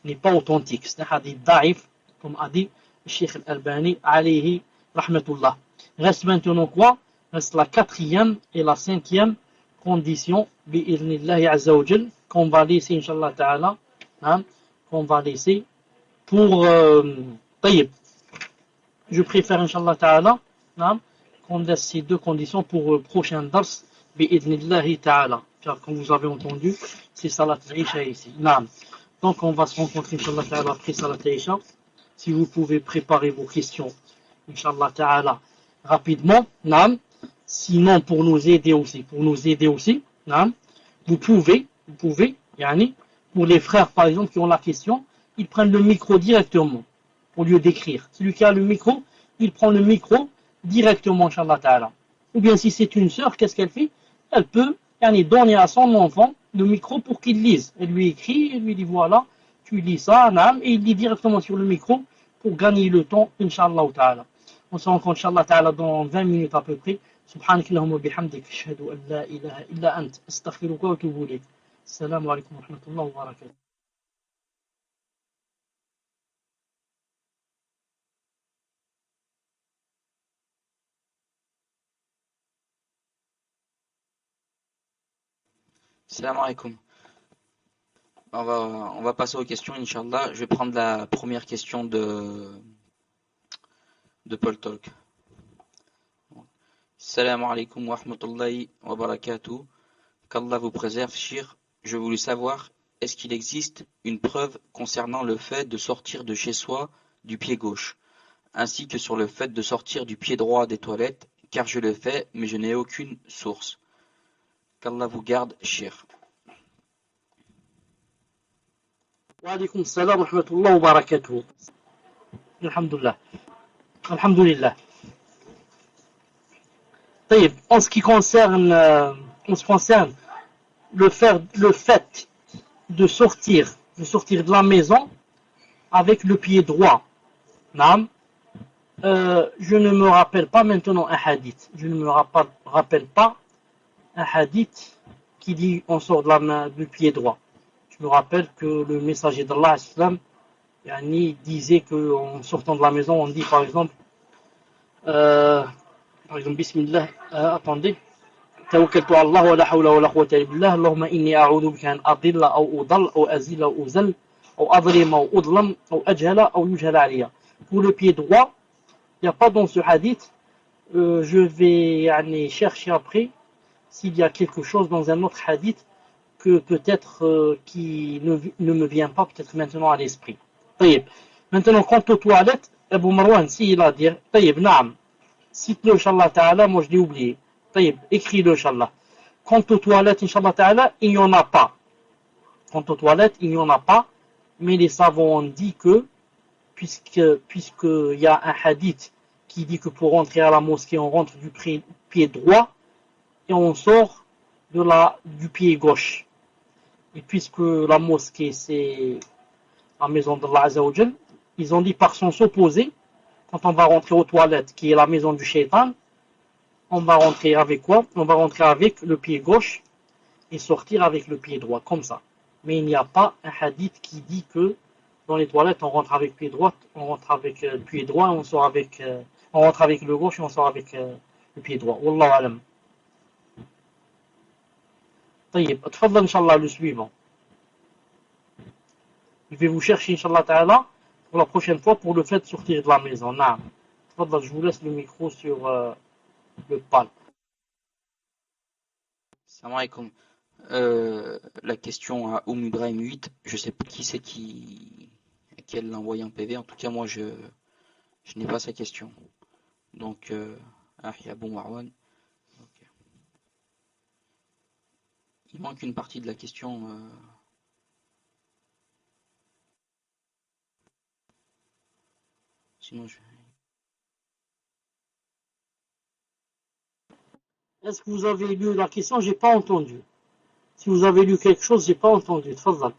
Speaker 1: n'est pas authentique. C'est un hadith daif, comme a dit Cheikh Al-Albani, alayhi rahmatullah. Reste maintenant quoi? Reste la 4e et la 5e condition, bi'idhnillahi azza wa jal, qu'on va laisser, inshallah ta'ala, qu'on va laisser pour tayyib. Je préfère, inshallah ta'ala, qu'on laisse ces deux conditions pour le prochain dars, bi'idhnillahi ta'ala. Car comme vous avez entendu, c'est salat al-isha ici. Donc on va se rencontrer, inshallah ta'ala, après salat al-isha. Si vous pouvez préparer vos questions, inshallah ta'ala, rapidement, sinon pour nous aider aussi, vous pouvez, pour les frères par exemple qui ont la question, ils prennent le micro directement au lieu d'écrire. Celui qui a le micro, il prend le micro directement, Inch'Allah Ta'ala. Ou bien si c'est une sœur, qu'est-ce qu'elle fait? Elle peut donner à son enfant le micro pour qu'il lise. Elle lui écrit, elle lui dit voilà, tu lis ça, naam, et il lit directement sur le micro pour gagner le temps, Inch'Allah Ta'ala. On se rencontre, Inch'Allah Ta'ala, dans 20 minutes à peu près. سبحانك اللهم وبحمدك أشهد أن لا إله إلا أنت أستغفرك وأتوب إليك السلام عليكم ورحمة الله وبركاته.
Speaker 2: Salam alaikum. On va passer aux questions, Inch'Allah. Je vais prendre la première question de Paul Talk. Salam alaikum wa rahmatullahi wa barakatuh. Qu'Allah vous préserve, Shir. Je voulais savoir, est-ce qu'il existe une preuve concernant le fait de sortir de chez soi du pied gauche, ainsi que sur le fait de sortir du pied droit des toilettes, car je le fais, mais je n'ai aucune source. Qu'Allah vous garde, Shir.
Speaker 1: Wa alaykoum salam wa rahmatullahi wa barakatuh. Alhamdulillah. Alhamdulillah. En ce qui concerne, le fait de sortir de la maison avec le pied droit, je ne me rappelle pas maintenant un hadith. Je ne me rappelle pas un hadith qui dit on sort de la main du pied droit. Je me rappelle que le messager d'Allah disait qu'en sortant de la maison, on dit par exemple Bismillah, attendez. توكلت على الله ولا حول ولا قوة إلا بالله اللهم إني أعوذ بك أن أضل أو أضل أو أزل أو أزل أو أظلم أو أظلم أو أجهل أو يجهل علي. Pour le pied droit, il n'y a pas dans ce hadith. Je vais chercher après s'il y a quelque chose dans un autre hadith que peut-être qui ne me vient pas peut-être maintenant à l'esprit. Maintenant, quant aux toilettes, Abu Marwan, s'il a dit, naam, cite-le, Inch'Allah Ta'ala, moi je l'ai oublié. Écris-le, Inch'Allah. Quant aux toilettes, Inch'Allah Ta'ala, il n'y en a pas. Quant aux toilettes, il n'y en a pas, mais les savants ont dit que, puisqu'il y a un hadith qui dit que pour rentrer à la mosquée, on rentre du pied droit et on sort du pied gauche. Et puisque la mosquée, c'est la maison d'Allah Azza wa Jal, ils ont dit par sens opposé, quand on va rentrer aux toilettes, qui est la maison du shaitan, on va rentrer avec quoi? On va rentrer avec le pied gauche et sortir avec le pied droit, comme ça. Mais il n'y a pas un hadith qui dit que dans les toilettes, on rentre avec le pied droit, on rentre avec le pied droit, on rentre avec le gauche et on sort avec le pied droit. Wallahu alam. Tfadl, Inch'Allah, le suivant. Je vais vous chercher, Inch'Allah Ta'ala, pour la prochaine fois, pour le fait de sortir de la maison. Naam. Tfadl, je vous laisse le micro sur le pal.
Speaker 2: Salam alaikum. La question à Ibrahim 8, je sais pas qui c'est qui l'a envoyé en PV. En tout cas, moi, je n'ai pas sa question. Donc, Abu Marwan. Okay. Il manque une partie de la question. Sinon,
Speaker 1: Est-ce que vous avez lu la question? J'ai pas entendu. Si vous avez lu quelque chose, j'ai pas entendu. Tfadl.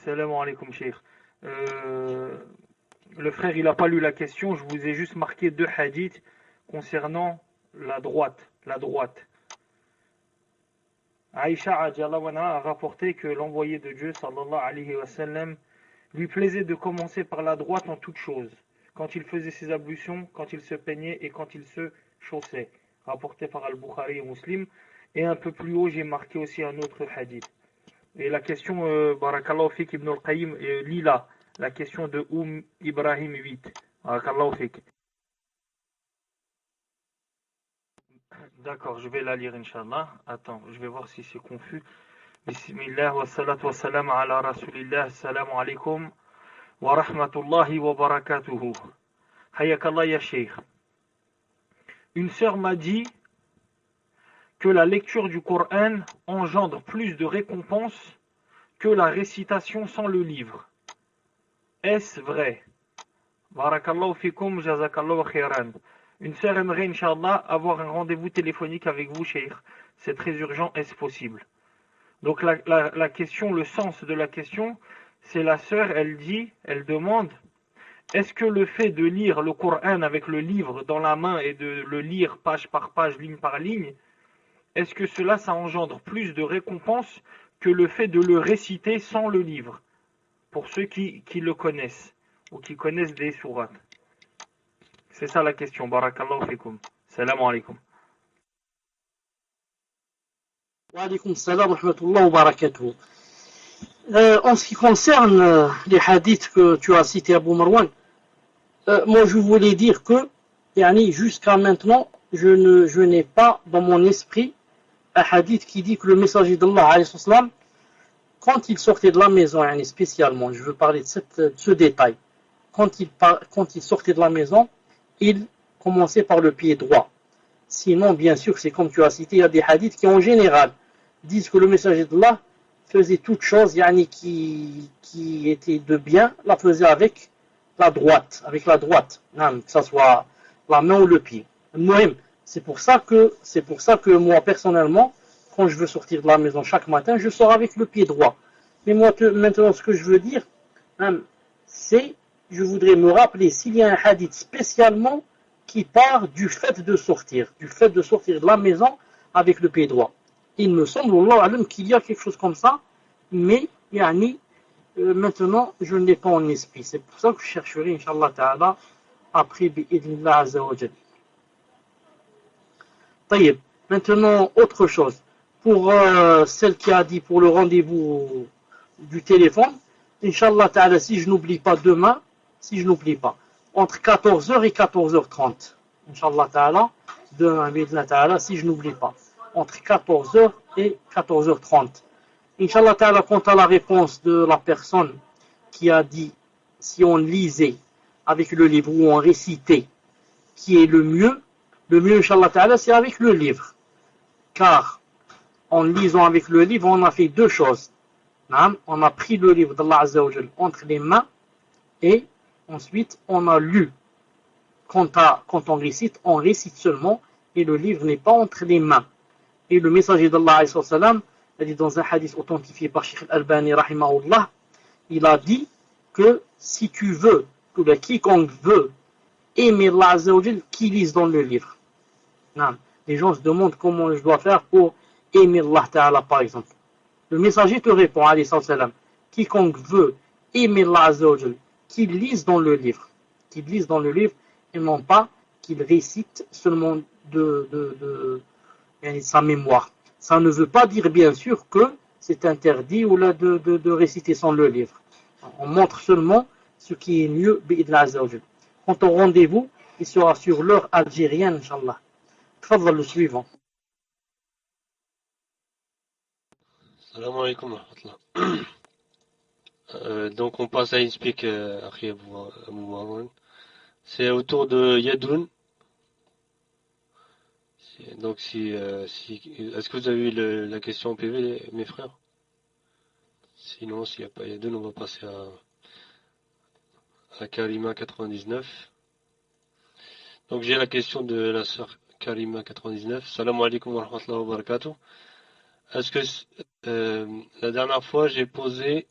Speaker 3: Salam alaikum, cheikh. Le frère, il n'a pas lu la question. Je vous ai juste marqué 2 hadiths concernant la droite. Aïcha a rapporté que l'envoyé de Dieu, sallallahu alayhi wa sallam, lui plaisait de commencer par la droite en toutes choses. Quand il faisait ses ablutions, quand il se peignait et quand il se chaussait. Rapporté par Al-Bukhari et Muslim. Et un peu plus haut, j'ai marqué aussi un autre hadith. Et la question, Barakallahu Fik Ibn al-Qayyim, lit là, la question de Ibrahim 8. Barakallahu Fik. D'accord, je vais la lire, Inch'Allah. Attends, je vais voir si c'est confus. Bismillah wa salatu wa salam ala rasulillah. Assalamu alaikum wa rahmatullahi wa barakatuhu. Hayakallah ya Sheikh. Une sœur m'a dit que la lecture du Coran engendre plus de récompenses que la récitation sans le livre. Est-ce vrai? Barakallahu fikum, jazakallahu khairan. Une sœur aimerait, Inch'Allah, avoir un rendez-vous téléphonique avec vous, Cheikh. C'est très urgent, est-ce possible? Donc la question, le sens de la question, c'est la sœur, elle demande, est-ce que le fait de lire le Coran avec le livre dans la main et de le lire page par page, ligne par ligne, est-ce que cela, ça engendre plus de récompense que le fait de le réciter sans le livre, pour ceux qui le connaissent, ou qui connaissent des sourates? C'est ça la question. Barakallahu fikum. Salam alaikum.
Speaker 1: Wa alaykum salam wa rahmatullahi wa barakatuh. En ce qui concerne les hadiths que tu as cités, Abu Marwan, moi je voulais dire que jusqu'à maintenant, je n'ai pas dans mon esprit un hadith qui dit que le messager d'Allah, alayhi salam, quand il sortait de la maison, spécialement, je veux parler de ce détail, quand il sortait de la maison, il commençait par le pied droit. Sinon, bien sûr, c'est comme tu as cité, il y a des hadiths qui en général disent que le messager d'Allah faisait toute chose qui était de bien, la faisait avec la droite, que ce soit la main ou le pied. C'est pour ça que moi, personnellement, quand je veux sortir de la maison chaque matin, je sors avec le pied droit. Mais moi, maintenant, ce que je veux dire, c'est, je voudrais me rappeler s'il y a un hadith spécialement qui part du fait de sortir de la maison avec le pied droit. Il me semble, Allah alam, qu'il y a quelque chose comme ça, mais maintenant, je ne l'ai pas en esprit. C'est pour ça que je chercherai, Inch'Allah Ta'ala, après, bi'idhnillah azza wa jal. Taïeb. Maintenant, autre chose. Pour celle qui a dit pour le rendez-vous du téléphone, Inch'Allah Ta'ala, si je n'oublie pas demain, entre 14h et 14h30. Inch'Allah Ta'ala, demain, bi'idhnillah Ta'ala, si je n'oublie pas. Entre 14h et 14h30. Inch'Allah Ta'ala, quant à la réponse de la personne qui a dit si on lisait avec le livre ou on récitait, qui est le mieux, Inch'Allah Ta'ala, c'est avec le livre. Car en lisant avec le livre, on a fait deux choses. On a pris le livre d'Allah Azza wa Jal entre les mains et ensuite on a lu. Quand on récite seulement et le livre n'est pas entre les mains. Et le messager d'Allah alayhi wa sallam, il dit dans un hadith authentifié par Sheikh Al-Albani rahimahullah, il a dit que si tu veux, ou bien quiconque veut aimer Allah Azza wa Jal, qu'il lise dans le livre. Les gens se demandent comment je dois faire pour aimer Allah Ta'ala par exemple. Le messager te répond alayhi wa sallam, quiconque veut aimer Allah Azza wa Jal, qu'il lise dans le livre. Et non pas qu'il récite seulement de sa mémoire. Ça ne veut pas dire bien sûr que c'est interdit ou là de réciter sans le livre. On montre seulement ce qui est mieux bi'idhnillah azza wa jal. Quant au rendez-vous, il sera sur l'heure algérienne, Inch'Allah. Tfadhal le suivant.
Speaker 4: Salam alaikum wa rahmatullah. Donc on passe à InSpeak, Akhi Abu Marwan. C'est autour de Yadoun. Donc est-ce que vous avez eu la question en PV, mes frères? Sinon, s'il n'y a pas Yadoun, on va passer à Karima 99. Donc j'ai la question de la sœur Karima 99. Salam alaikum wa rahmatullahi wa barakatuh. Est-ce que la dernière fois j'ai posé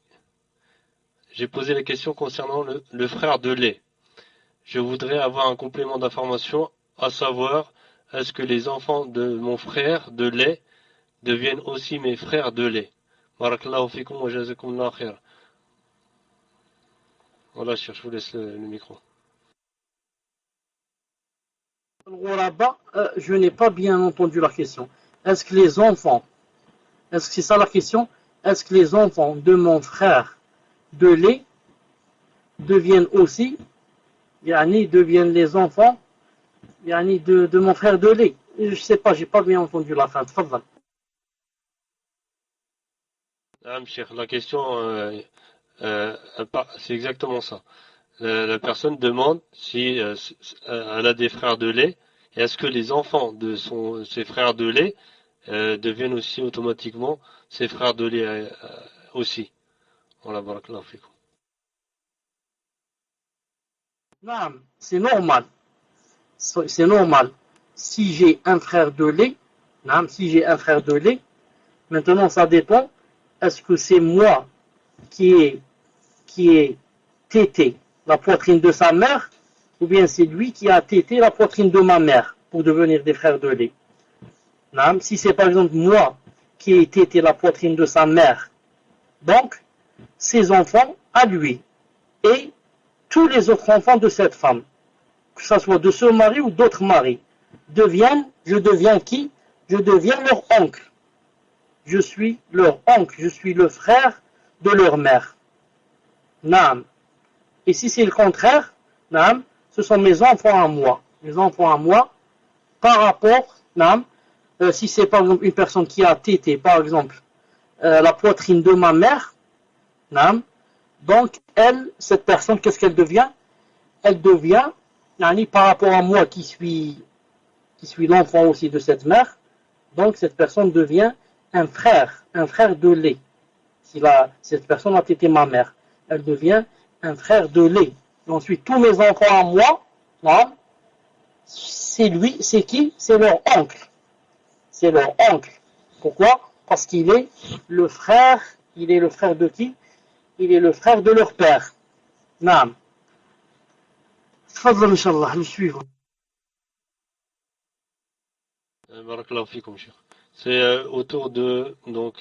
Speaker 4: la question concernant le frère de lait. Je voudrais avoir un complément d'information, à savoir, est-ce que les enfants de mon frère de lait deviennent aussi mes frères de lait? Barakallahu fikum wa jazakumullahu khair. Voilà, je vous laisse le micro.
Speaker 1: Je n'ai pas bien entendu la question. Est-ce que c'est ça la question? Est-ce que les enfants de mon frère de lait deviennent aussi, deviennent les enfants de mon frère de lait? Je sais pas, j'ai pas bien entendu la fin. Tfadhal.
Speaker 4: La question, c'est exactement ça. La personne demande si elle a des frères de lait, et est-ce que les enfants de ses frères de lait deviennent aussi automatiquement ses frères de lait aussi. Voilà, barakallahu fikum.
Speaker 1: Non, c'est normal. C'est normal. Si j'ai un frère de lait, non, si j'ai un frère de lait, maintenant ça dépend. Est-ce que c'est moi qui ai tété la poitrine de sa mère, ou bien c'est lui qui a tété la poitrine de ma mère pour devenir des frères de lait. Non, si c'est par exemple moi qui ai tété la poitrine de sa mère, donc ses enfants à lui et tous les autres enfants de cette femme, que ce soit de ce mari ou d'autres maris, je deviens qui? Je deviens leur oncle. Je suis leur oncle, je suis le frère de leur mère. Naam. Et si c'est le contraire, naam, ce sont mes enfants à moi. Mes enfants à moi, par rapport, naam, si c'est par exemple une personne qui a tété, par exemple, la poitrine de ma mère, naam, donc elle, cette personne, qu'est-ce qu'elle devient? Elle devient, par rapport à moi qui suis l'enfant aussi de cette mère, donc cette personne devient un frère de lait. Si cette personne a été ma mère, elle devient un frère de lait. Et ensuite, tous mes enfants à moi, là, c'est lui, c'est qui? C'est leur oncle. C'est leur oncle. Pourquoi? Parce qu'il est le frère de qui? Il est le frère de leur père. Naam. Tfadhal, Inch'Allah, le suivant.
Speaker 4: Barakallahu fikum, cher. C'est autour de, donc,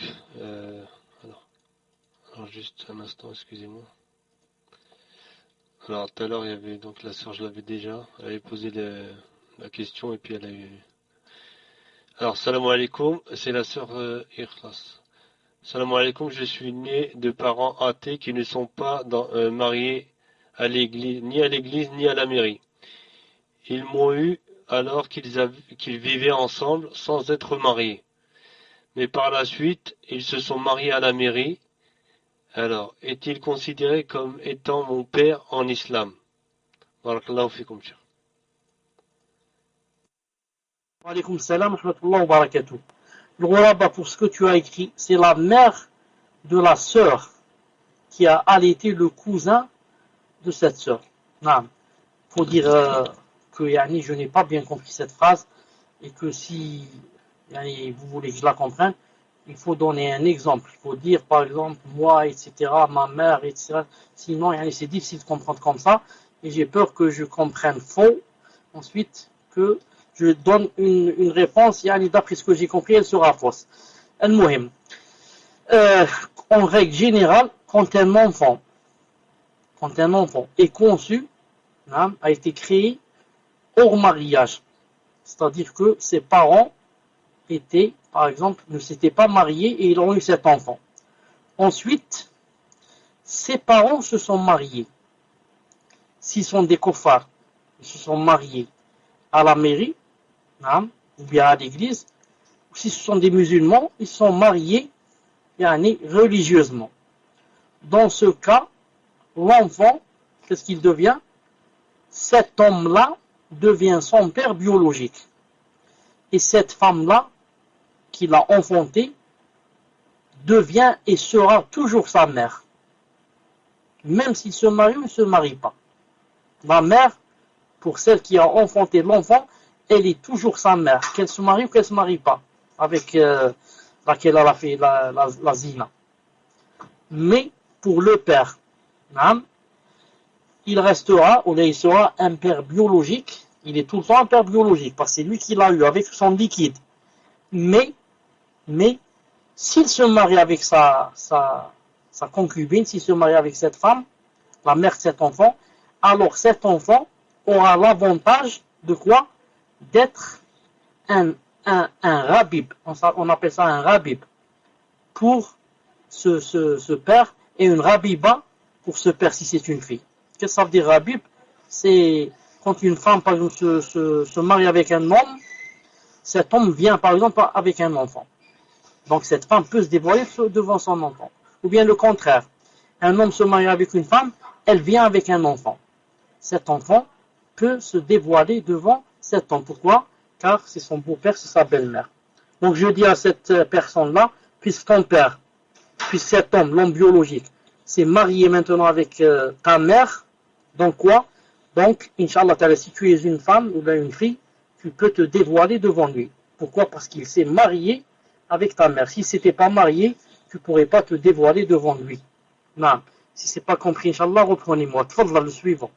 Speaker 4: alors juste un instant, excusez-moi. Alors tout à l'heure il y avait donc la sœur, je l'avais déjà, elle avait posé la question et puis elle a eu. Alors salam alaikum, c'est la sœur Ikhlas. Salam alaikum, je suis né de parents athées qui ne sont pas mariés à l'église, ni à la mairie. Ils m'ont eu alors qu'ils vivaient ensemble sans être mariés. Mais par la suite, ils se sont mariés à la mairie. Alors, est-il considéré comme étant mon père en islam? Barakallahu fikum, cher.
Speaker 1: Wa alaykum salam wa rahmatullahi wa barakatuh. Le ghuraba, pour ce que tu as écrit, c'est la mère de la sœur qui a allaité le cousin de cette sœur. Non. Faut dire que je n'ai pas bien compris cette phrase et que si vous voulez que je la comprenne, il faut donner un exemple. Il faut dire par exemple moi, etc., ma mère, etc. Sinon, c'est difficile de comprendre comme ça et j'ai peur que je comprenne faux. Ensuite, que je donne une réponse, d'après ce que j'ai compris, elle sera fausse. Al-Muhim. En règle générale, quand un enfant est conçu, a été créé hors mariage, c'est-à-dire que ses parents étaient, par exemple, ne s'étaient pas mariés et ils ont eu cet enfant. Ensuite, ses parents se sont mariés. S'ils sont des kofars, ils se sont mariés à la mairie, ou bien à l'église, ou si ce sont des musulmans, ils sont mariés religieusement. Dans ce cas, l'enfant, qu'est-ce qu'il devient? Cet homme-là devient son père biologique. Et cette femme-là, qui l'a enfanté, devient et sera toujours sa mère. Même s'il se marie ou ne se marie pas. La mère, pour celle qui a enfanté l'enfant, elle est toujours sa mère, qu'elle se marie ou qu'elle ne se marie pas, avec laquelle elle a fait la zina. Mais pour le père, il restera, ou là il sera un père biologique, il est tout le temps un père biologique, parce que c'est lui qui l'a eu avec son liquide. Mais s'il se marie avec sa concubine, s'il se marie avec cette femme, la mère de cet enfant, alors cet enfant aura l'avantage de quoi? D'être un rabib, on appelle ça un rabib, pour ce père, et une rabiba pour ce père si c'est une fille. Qu'est-ce que ça veut dire rabib? C'est quand une femme, par exemple, se marie avec un homme, cet homme vient, par exemple, avec un enfant. Donc cette femme peut se dévoiler devant son enfant. Ou bien le contraire. Un homme se marie avec une femme, elle vient avec un enfant. Cet enfant peut se dévoiler devant cet homme. Pourquoi? Car c'est son beau-père, c'est sa belle-mère. Donc je dis à cette personne-là, puisque ton père, puisque cet homme, l'homme biologique, s'est marié maintenant avec ta mère, donc quoi? Donc, Inch'Allah, si tu es une femme ou bien une fille, tu peux te dévoiler devant lui. Pourquoi? Parce qu'il s'est marié avec ta mère. Si c'était pas marié, tu pourrais pas te dévoiler devant lui. Non. Si c'est pas compris, Inch'Allah, reprenez-moi. Tfadla, le suivant.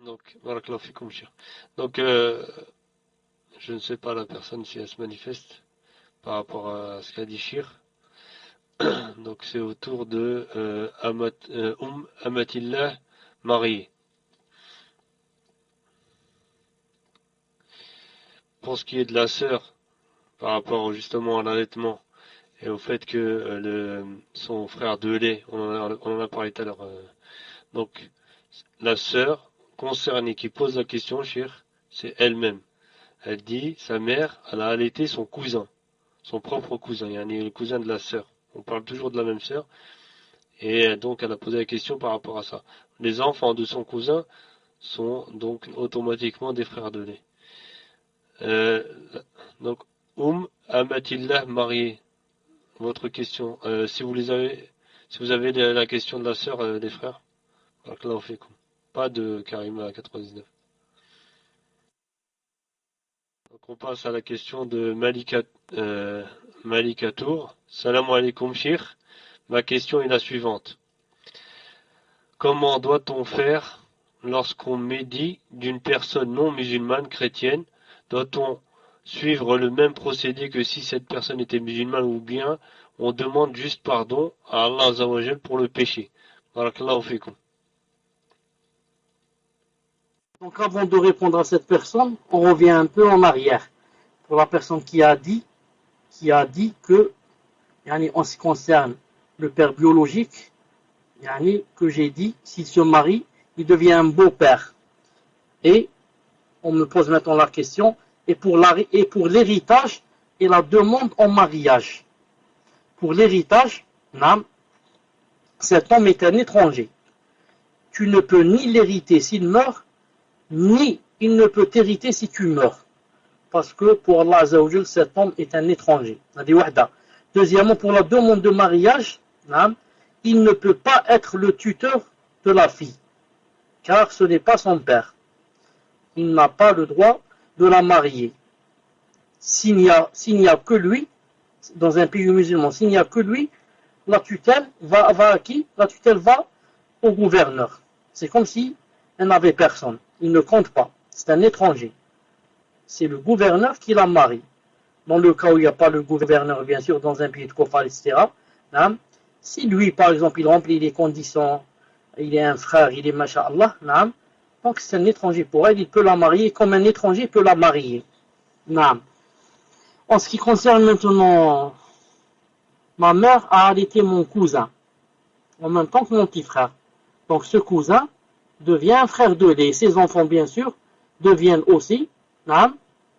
Speaker 4: Donc, barakallahu fikoum, cheikh. Donc, je ne sais pas la personne si elle se manifeste par rapport à ce qu'a dit Shir. Donc, c'est autour de Amatillah mariée. Pour ce qui est de la sœur, par rapport justement à l'allaitement et au fait que son frère de lait, on en a parlé tout à l'heure. Donc, la sœur concernée qui pose la question, Shir, c'est elle-même. Elle dit, sa mère, elle a allaité son cousin, son propre cousin, le cousin de la sœur. On parle toujours de la même sœur. Et donc, elle a posé la question par rapport à ça. Les enfants de son cousin sont donc automatiquement des frères de lait. Donc, Amatillah mariée. Votre question. Si vous avez la question de la sœur des frères, pas de Karima 99. Donc, on passe à la question de Malika Tour. Salam alaikum, Shir. Ma question est la suivante. Comment doit-on faire lorsqu'on médit d'une personne non musulmane chrétienne? Doit-on suivre le même procédé que si cette personne était musulmane, ou bien on demande juste pardon à Allah Azza wa Jal pour le péché? Barakallahu fikum.
Speaker 1: Donc avant de répondre à cette personne, on revient un peu en arrière. Pour la personne qui a dit que, en ce qui concerne le père biologique, que j'ai dit, s'il se marie, il devient un beau-père. Et on me pose maintenant la question, et pour l'héritage et la demande en mariage. Pour l'héritage, cet homme est un étranger. Tu ne peux ni l'hériter s'il meurt, ni il ne peut t'hériter si tu meurs. Parce que pour Allah Azza wa Jal, cet homme est un étranger. Deuxièmement, pour la demande de mariage, il ne peut pas être le tuteur de la fille, car ce n'est pas son père. Il n'a pas le droit de la marier. S'il n'y a que lui, dans un pays musulman, s'il n'y a que lui, la tutelle va à qui? La tutelle va au gouverneur. C'est comme si elle n'avait personne. Il ne compte pas. C'est un étranger. C'est le gouverneur qui la marie. Dans le cas où il n'y a pas le gouverneur, bien sûr, dans un pays de Kofar, etc., si lui, par exemple, il remplit les conditions, il est un frère, il est masha'Allah, donc c'est un étranger pour elle, il peut la marier comme un étranger peut la marier. En ce qui concerne maintenant, ma mère a allaité mon cousin, en même temps que mon petit frère. Donc ce cousin devient un frère de lait. Ses enfants, bien sûr, deviennent aussi, non,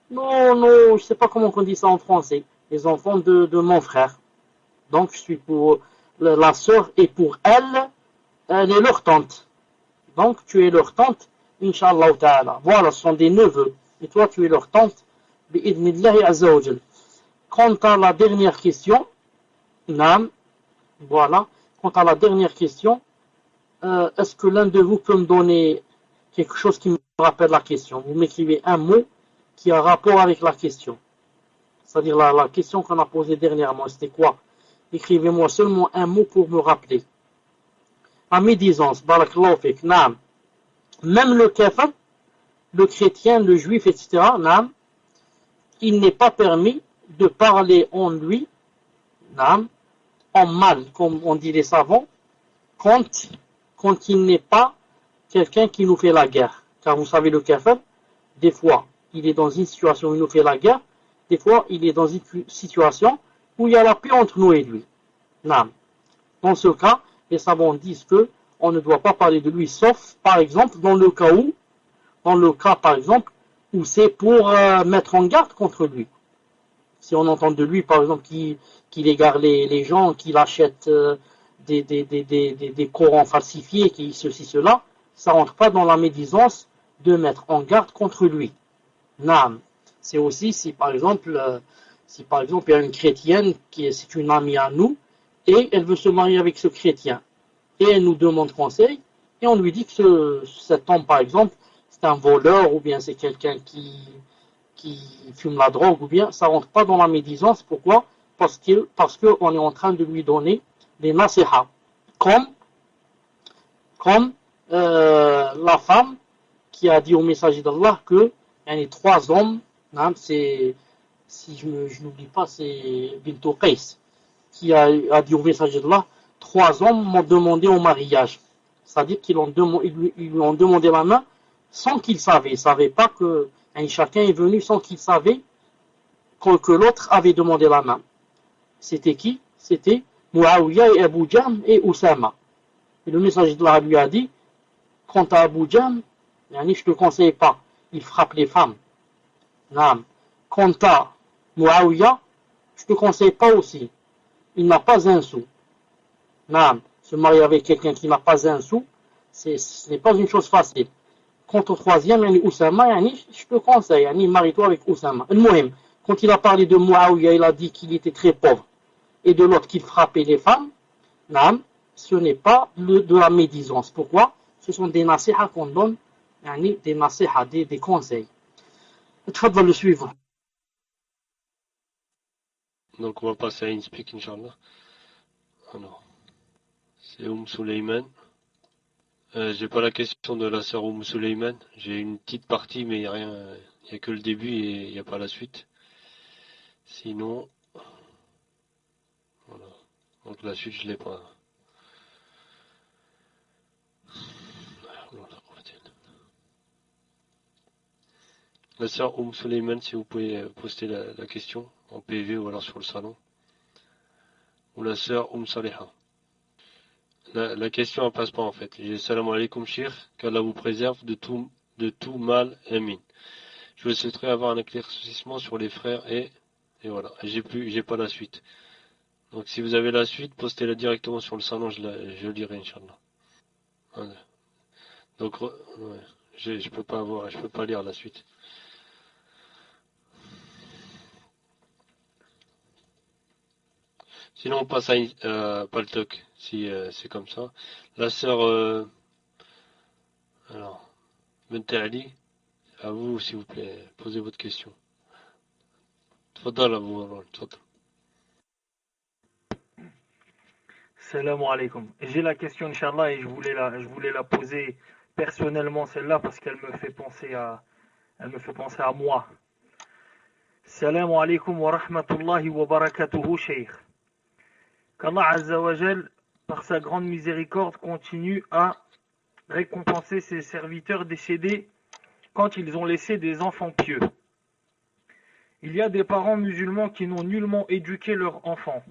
Speaker 1: je ne sais pas comment on dit ça en français, les enfants de mon frère. Donc je suis pour la sœur, et pour elle est leur tante. Donc tu es leur tante, Inch'Allah ta'ala. Voilà, ce sont des neveux. Et toi, tu es leur tante, bi'idnillahi azza wa jal. Quant à la dernière question, voilà. Quant à la dernière question, est-ce que l'un de vous peut me donner quelque chose qui me rappelle la question? Vous m'écrivez un mot qui a rapport avec la question. C'est-à-dire la question qu'on a posée dernièrement, c'était quoi? Écrivez-moi seulement un mot pour me rappeler. La médisance, barakallahu fik, naam. Même le kafir, le chrétien, le juif, etc., naam, il n'est pas permis de parler en lui, naam, en mal, comme on dit les savants, quand il n'est pas quelqu'un qui nous fait la guerre. Car vous savez, le kafir, des fois, il est dans une situation où il nous fait la guerre, des fois, il est dans une situation où il y a la paix entre nous et lui. Naam. Dans ce cas, les savants disent que on ne doit pas parler de lui, sauf, par exemple, dans le cas, par exemple, où c'est pour mettre en garde contre lui. Si on entend de lui, par exemple, qu'il égare les gens, qu'il achète des Corans falsifiés, qui ceci, cela, ça rentre pas dans la médisance de mettre en garde contre lui. Naam. C'est aussi si par exemple il y a une chrétienne c'est une amie à nous et elle veut se marier avec ce chrétien et elle nous demande conseil, et on lui dit que cet homme, par exemple, c'est un voleur, ou bien c'est quelqu'un qui fume la drogue, ou bien ça rentre pas dans la médisance. Pourquoi? Parce qu'on est en train de lui donner des nasiha, comme la femme qui a dit au messager d'Allah que il y a 3 hommes, c'est, si je n'oublie pas, c'est Bint Qais, qui a dit au messager d'Allah, 3 hommes m'ont demandé au mariage. C'est-à-dire qu'ils lui ont demandé la main sans qu'ils savaient. Ils ne savaient pas que chacun est venu sans qu'il savait que l'autre avait demandé la main. C'était qui? C'était Muawiya et Abu Jahm et Oussama. Et le messager d'Allah lui a dit, quant à Abu Jahm, je ne te conseille pas, il frappe les femmes. Quant à Muawiya, je ne te conseille pas aussi, il n'a pas un sou. Se marier avec quelqu'un qui n'a pas un sou, ce n'est pas une chose facile. Quant au troisième, Oussama, je te conseille, marie-toi avec Oussama. Quand il a parlé de Muawiya, il a dit qu'il était très pauvre, et de l'autre qu'il frappait les femmes. Ce n'est pas de la médisance. Pourquoi? Ce sont des nasiha qu'on donne, des nasiha, des conseils. Tfadhal, le suivant.
Speaker 4: Donc on va passer à InSpeak, Inch'Allah. Alors, c'est Souleyman. J'ai pas la question de la sœur Souleyman. J'ai une petite partie, mais il n'y a que le début et il n'y a pas la suite. Sinon, voilà. Donc la suite, je l'ai pas. La sœur Souleyman, si vous pouvez poster la question en PV ou alors sur le salon. Ou la sœur Saliha. La question elle passe pas en fait. J'ai salam alaikum shir, qu'Allah vous préserve de tout mal, amin. Je souhaiterais avoir un éclaircissement sur les frères et voilà. J'ai pas la suite. Donc si vous avez la suite, postez-la directement sur le salon, je lirai Inch'Allah. Voilà. Donc ouais, je peux pas lire la suite. Sinon on passe à Paltok, si c'est comme ça. La sœur alors Bint Ali, à vous s'il vous plaît, posez votre question. Tfadal Abu Marwan, tfadal.
Speaker 3: Salam alaikum. J'ai la question, Inch'Allah, et je voulais la poser personnellement, celle-là, parce qu'elle me fait penser à moi. Salam alaikum wa rahmatullahi wa barakatuhu, Cheikh. Qu'Allah Azza wa Jal, par sa grande miséricorde, continue à récompenser ses serviteurs décédés quand ils ont laissé des enfants pieux. Il y a des parents musulmans qui n'ont nullement éduqué leurs enfants,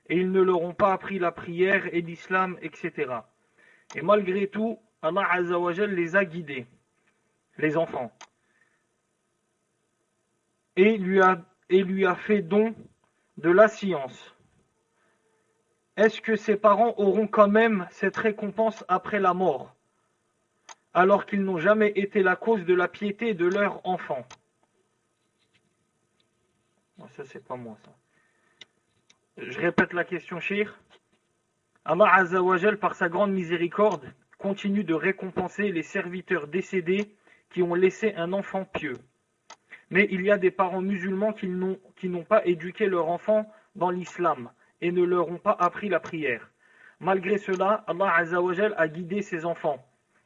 Speaker 3: et ils ne leur ont pas appris la prière et l'islam, etc. Et malgré tout, Allah Azza wa Jal les a guidés, les enfants, et lui a fait don de la science. Est-ce que ces parents auront quand même cette récompense après la mort, alors qu'ils n'ont jamais été la cause de la piété de leur enfant? Non, ça c'est pas moi ça. Je répète la question, Cheikh. Allah Azza wa Jal, par sa grande miséricorde, continue de récompenser les serviteurs décédés qui ont laissé un enfant pieux. Mais il y a des parents musulmans qui n'ont pas éduqué leur enfant dans l'islam et ne leur ont pas appris la prière. Malgré cela, Allah Azza wa Jal a guidé ses enfants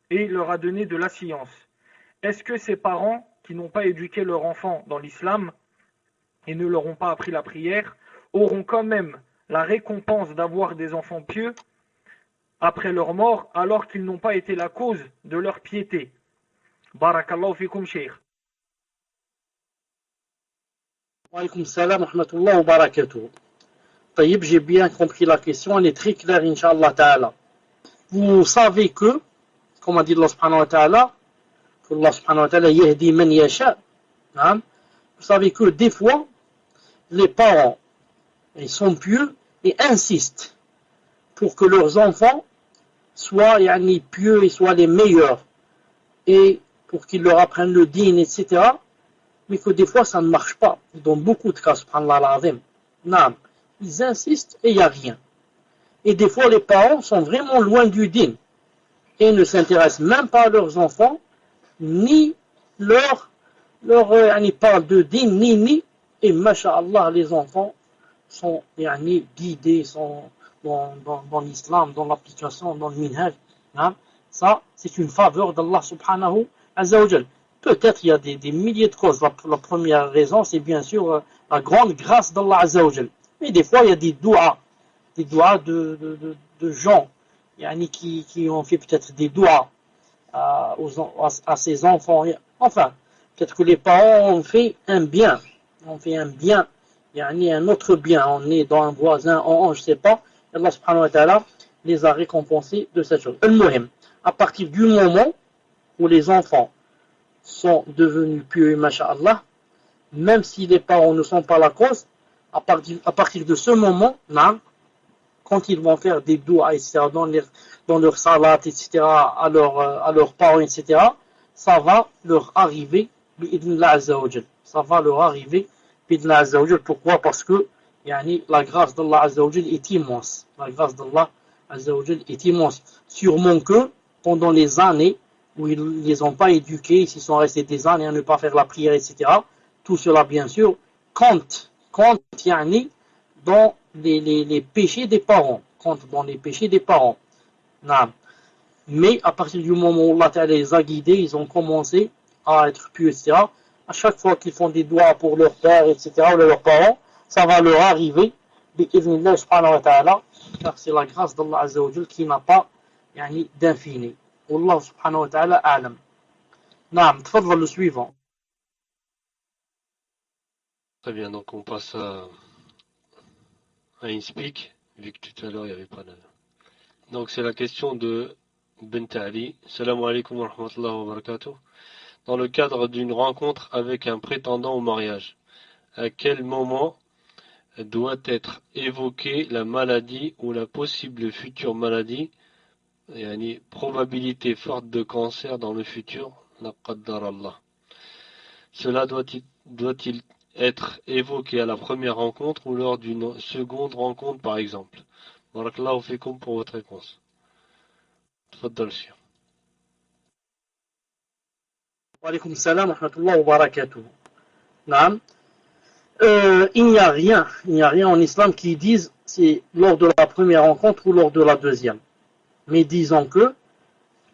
Speaker 3: et leur a donné de la science. Est-ce que ces parents qui n'ont pas éduqué leur enfant dans l'islam et ne leur ont pas appris la prière auront quand même la récompense d'avoir des enfants pieux après leur mort, alors qu'ils n'ont pas été la cause de leur piété? Barakallahu fikum, Cheikh.
Speaker 1: Wa alaykum salam wa rahmatullahi wa barakatuh. Taïb, j'ai bien compris la question, elle est très claire, Inch'Allah Ta'ala. Vous savez que, comme a dit Allah subhanahu wa ta'ala, que Allah subhanahu wa ta'ala yahdi man yasha. Vous savez que des fois, les parents, ils sont pieux et insistent pour que leurs enfants soient pieux et soient les meilleurs, et pour qu'ils leur apprennent le din, etc. Mais que des fois, ça ne marche pas. Dans beaucoup de cas, subhanallah al-azim. Ils insistent et il n'y a rien. Et des fois, les parents sont vraiment loin du din. et ne s'intéressent même pas à leurs enfants, ni ils parlent de din, ni, et masha'Allah, les enfants sont guidés, sont dans l'islam, dans l'application, dans le minhaj. Ça, c'est une faveur d'Allah subhanahu azza wa jal. Peut-être il y a des milliers de causes. La première raison, c'est bien sûr la grande grâce d'Allah azza wa jal. Mais des fois, il y a des doigts de gens qui ont fait peut-être des doigts à ses enfants. Enfin, peut-être que les parents ont fait un bien. Un autre bien. On est dans un voisin, je sais pas. Allah subhanahu wa ta'ala les a récompensés de cette chose. Al-Muhim, à partir du moment où les enfants sont devenus pieux, masha'Allah, même si les parents ne sont pas la cause, à partir de ce moment, quand ils vont faire des doigts, etc., dans leur salat, etc., à leurs parents, etc., ça va leur arriver, bi'idhnillah azza wa jal. Ça va leur arriver, bi'idhnillah azza wa jal. Pourquoi? Parce que, la grâce d'Allah azza wa jal est immense. La grâce d'Allah azza wa jal est immense. Sûrement que, pendant les années où ils ne les ont pas éduqués, s'ils sont restés des années à ne pas faire la prière, etc., tout cela, bien sûr, compte, dans les péchés des parents. Mais à partir du moment où Allah les a guidés, ils ont commencé à être pieux, etc. À chaque fois qu'ils font des doigts pour leur père, etc., ou leurs parents, ça va leur arriver, bi'idhnillah subhanahu wa ta'ala, car c'est la grâce d'Allah azza wa jal qui n'a pas d'infini. Wallah subhanahu wa ta'ala a'lam. Naam, tfadhal le suivant.
Speaker 4: Très bien, donc on passe à InSpeak, vu que tout à l'heure il n'y avait pas de... Donc c'est la question de Bent Ali. Salam alaikum wa rahmatullahi wa barakatuh. Dans le cadre d'une rencontre avec un prétendant au mariage, à quel moment doit être évoquée la maladie ou la possible future maladie, probabilité forte de cancer dans le futur, la qaddar Allah. Cela doit-il être évoqué à la première rencontre ou lors d'une seconde rencontre par exemple? Barakallahu fikum pour votre réponse. Tfaddal Cheikh.
Speaker 1: Wa alaykum salam wa rahmatullahi wa barakatuh. Naam. Il n'y a rien en islam qui dise c'est lors de la première rencontre ou lors de la deuxième. Mais disons que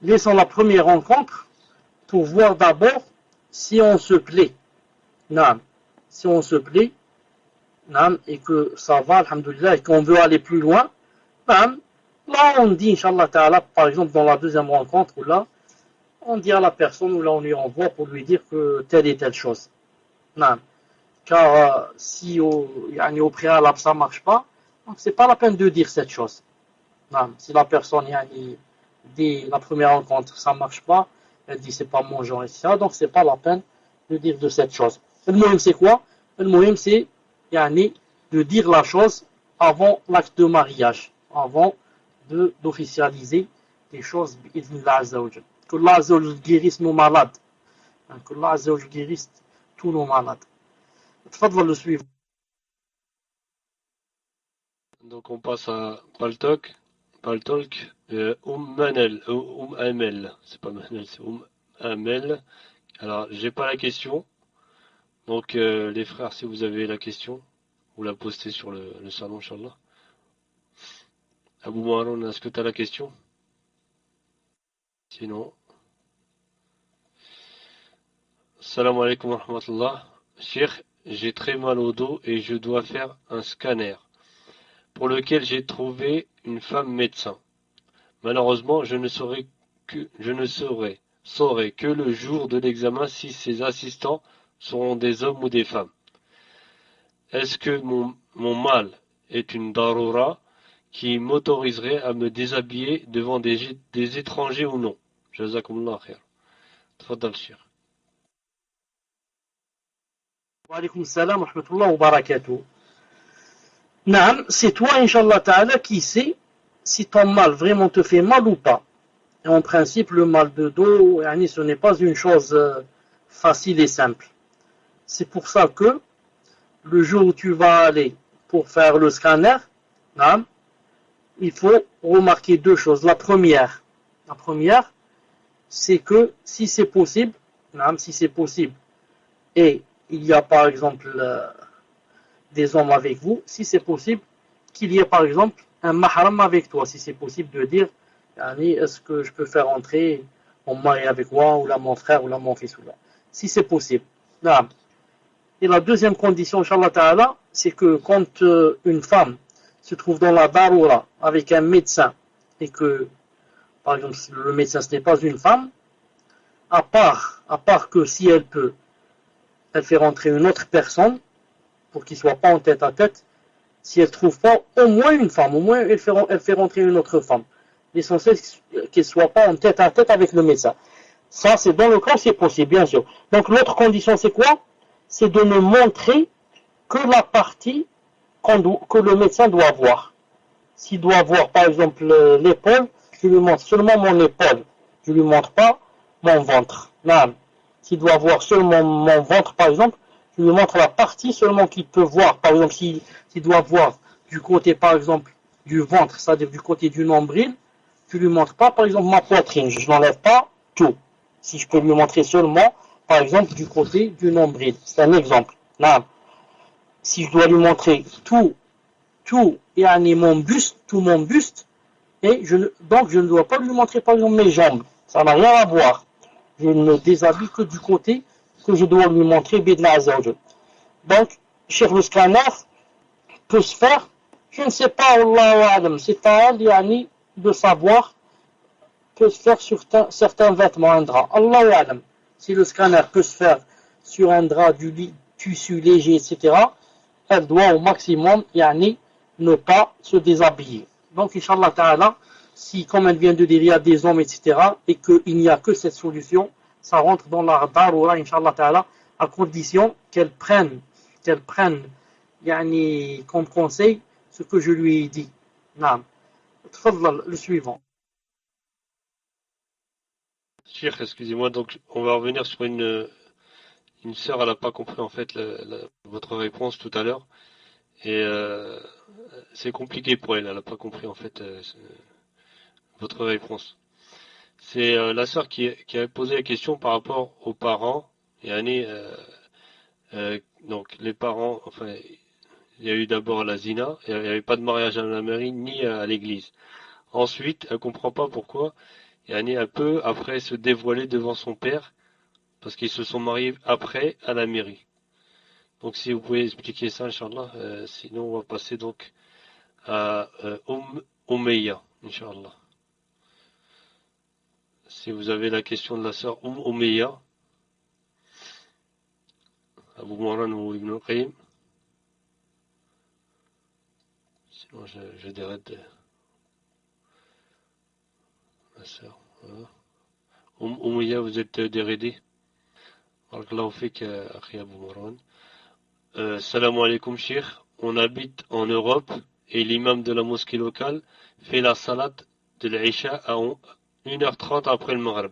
Speaker 1: laissons la première rencontre pour voir d'abord si on se plaît. Naam. Si on se plaît, et que ça va, alhamdoulilah, et qu'on veut aller plus loin, là on dit, Inch'Allah ta'ala, par exemple dans la deuxième rencontre, où là, on dit à la personne, ou là on lui envoie pour lui dire que telle et telle chose. Car si au préalable ça ne marche pas, donc c'est pas la peine de dire cette chose. Si la personne dit la première rencontre, ça ne marche pas, elle dit c'est pas mon genre, etc. Donc c'est pas la peine de dire de cette chose. Le moyen c'est quoi? Le moyen c'est de dire la chose avant l'acte de mariage, avant d'officialiser les choses bi'idhnillah azza wa jal. Que Allah azza wa jal guérisse nos malades. Que Allah azza wa jal guérisse tous nos malades. Tfadhal le suivant.
Speaker 4: Donc on passe à Paltalk, Manel, Amel, c'est pas Manel, c'est Amel. Alors j'ai pas la question. Donc les frères, si vous avez la question, vous la postez sur le salon, Inch'Allah. Abou Mouharoun, est-ce que tu as la question? Sinon. Salam alaikum wa rahmatullah. Cheikh, j'ai très mal au dos et je dois faire un scanner pour lequel j'ai trouvé une femme médecin. Malheureusement, je ne saurai que le jour de l'examen si ses assistants seront des hommes ou des femmes. Est-ce que mon mal est une daroura qui m'autoriserait à me déshabiller devant des étrangers ou non? Jazakumullah khair. Tfaddal Cheikh.
Speaker 1: Wa alaykum salam wa rahmatullahi wa barakatuh. Naam, c'est toi, Inch'Allah ta'ala, qui sais si ton mal vraiment te fait mal ou pas. Et en principe, le mal de dos, ce n'est pas une chose facile et simple. C'est pour ça que le jour où tu vas aller pour faire le scanner, il faut remarquer deux choses. La première, La première, c'est que si c'est possible, et il y a par exemple des hommes avec vous, si c'est possible, qu'il y ait par exemple un mahram avec toi, si c'est possible de dire, est-ce que je peux faire entrer mon mari avec moi, ou là mon frère, ou là mon fils, ou là. Si c'est possible. Et la deuxième condition, Inch'Allah Ta'ala, c'est que quand une femme se trouve dans la daroura avec un médecin, et que, par exemple, le médecin ce n'est pas une femme, à part que si elle peut, elle fait rentrer une autre personne, pour qu'il ne soit pas en tête à tête, si elle ne trouve pas au moins une femme, au moins elle fait rentrer une autre femme. L'essentiel, qu'elle ne soit pas en tête à tête avec le médecin. Ça, c'est dans le cas où c'est possible, bien sûr. Donc l'autre condition, c'est quoi? C'est de ne montrer que la partie que le médecin doit voir. S'il doit voir, par exemple, l'épaule, je lui montre seulement mon épaule. Je lui montre pas mon ventre. Non. S'il doit voir seulement mon ventre, par exemple, je lui montre la partie seulement qu'il peut voir. Par exemple, s'il doit voir du côté, par exemple, du ventre, c'est-à-dire du côté du nombril, je lui montre pas, par exemple, ma poitrine. Je n'enlève pas tout. Si je peux lui montrer seulement, par exemple, du côté du nombril. C'est un exemple. Non. Si je dois lui montrer tout, mon buste, et donc je ne dois pas lui montrer, par exemple, mes jambes. Ça n'a rien à voir. Je ne déshabille que du côté que je dois lui montrer, Bidna Azzawajal. Donc, Cheikh, le scanner peut se faire, je ne sais pas, Allahu A'lam, c'est à elle, de savoir, peut se faire sur certains vêtements, un drap. Allahu A'lam. Si le scanner peut se faire sur un drap du tissu léger, etc., elle doit au maximum, ne pas se déshabiller. Donc, Inch'Allah Ta'ala, si, comme elle vient de dire, il y a des hommes, etc., et qu'il n'y a que cette solution, ça rentre dans la darura, Inch'Allah Ta'ala, à condition qu'elle prenne, comme conseil, ce que je lui ai dit. Naam. Tfadlal, le suivant.
Speaker 4: Cheikh, excusez-moi, donc on va revenir sur une sœur, elle n'a pas compris en fait votre réponse tout à l'heure. Et c'est compliqué pour elle, elle n'a pas compris en fait votre réponse. C'est la sœur qui a posé la question par rapport aux parents. Donc les parents, enfin, il y a eu d'abord la zina, et il n'y avait pas de mariage à la mairie ni à l'église. Ensuite, elle comprend pas pourquoi, elle peut après se dévoiler devant son père, parce qu'ils se sont mariés après à la mairie. Donc si vous pouvez expliquer ça, Inch'Allah, sinon on va passer donc à Umayya, Inch'Allah. Si vous avez la question de la sœur Umayya, Abu Mouran ou Ibn al-Qayyim, sinon je dérède la sœur. Voilà. Umayya, vous êtes dérédé. Barakallahu fik, akhi Abu Mouran. Salam alaikum, Cheikh. On habite en Europe et l'imam de la mosquée locale fait la salat de l'Isha à 1h30 après le Maghrib,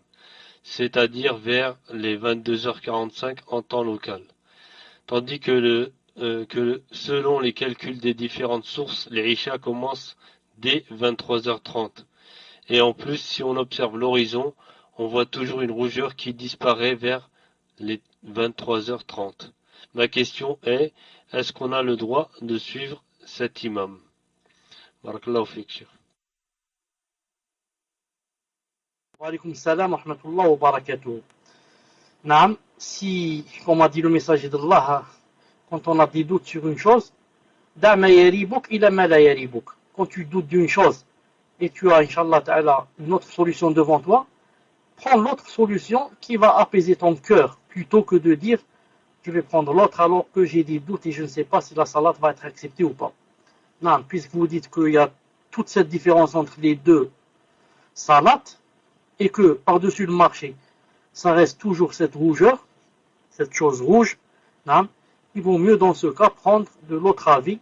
Speaker 4: c'est-à-dire vers les 22h45 en temps local. Tandis que selon les calculs des différentes sources, l'Isha commence dès 23h30. Et en plus, si on observe l'horizon, on voit toujours une rougeur qui disparaît vers les 23h30. Ma question est, est-ce qu'on a le droit de suivre cet imam? Barakallahu fik.
Speaker 1: Wa alaykum salam wa rahmatullahi wa barakatuh. Naam, si, comme a dit le messager d'Allah, quand on a des doutes sur une chose, da'ma yaribuk ila ma la yaribuk. Quand tu doutes d'une chose et tu as, Inch'Allah Ta'ala, une autre solution devant toi, prends l'autre solution qui va apaiser ton cœur, plutôt que de dire je vais prendre l'autre alors que j'ai des doutes et je ne sais pas si la salat va être acceptée ou pas. Non, puisque vous dites qu'il y a toute cette différence entre les deux salats et que par-dessus le marché, ça reste toujours cette rougeur, cette chose rouge, non, il vaut mieux dans ce cas prendre de l'autre avis,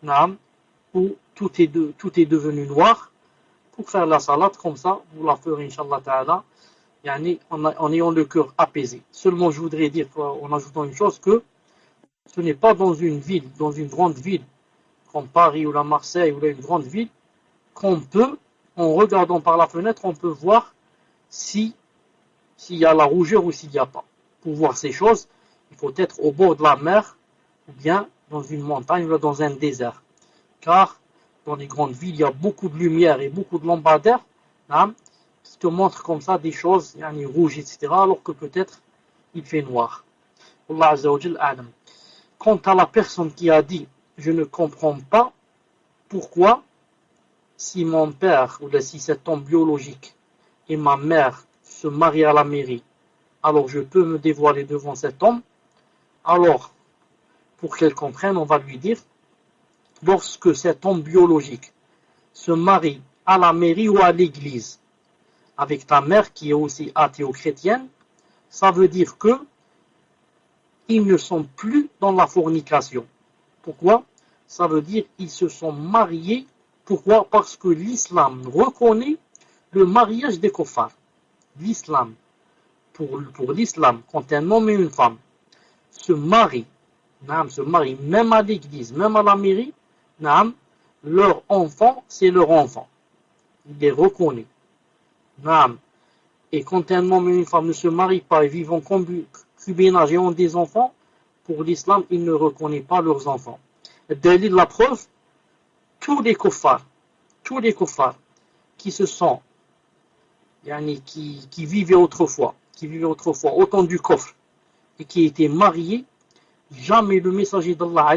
Speaker 1: non, où tout est devenu noir, pour faire la salat comme ça, vous la ferez, Inch'Allah Ta'ala, en ayant le cœur apaisé. Seulement, je voudrais dire, en ajoutant une chose, que ce n'est pas dans une ville, dans une grande ville, comme Paris ou la Marseille ou là une grande ville, qu'on peut en regardant par la fenêtre, on peut voir s'il y a la rougeur ou s'il n'y a pas. Pour voir ces choses, il faut être au bord de la mer, ou bien dans une montagne, ou dans un désert. Car dans les grandes villes, il y a beaucoup de lumière et beaucoup de lampadaires qui te montrent comme ça des choses rouges, etc., alors que peut-être il fait noir. Allah Azza wa Jal a'lam. Quant à la personne qui a dit « Je ne comprends pas pourquoi si mon père ou si cet homme biologique et ma mère se marient à la mairie, alors je peux me dévoiler devant cet homme. » Alors, pour qu'elle comprenne, on va lui dire, lorsque cet homme biologique se marie à la mairie ou à l'église avec ta mère qui est aussi athéo-chrétienne, ça veut dire que ils ne sont plus dans la fornication. Pourquoi? Ça veut dire qu'ils se sont mariés. Pourquoi? Parce que l'islam reconnaît le mariage des kuffars. L'islam, pour l'islam, quand un homme et une femme se marient même à l'église, même à la mairie, leur enfant, c'est leur enfant. Il les reconnaît. Et quand un homme et une femme ne se marient pas et vivent en concubinage et ont des enfants, pour l'islam, il ne reconnaît pas leurs enfants. La preuve, tous les kuffars qui se sont, qui vivaient autrefois au temps du kufr et qui étaient mariés, jamais le messager d'Allah,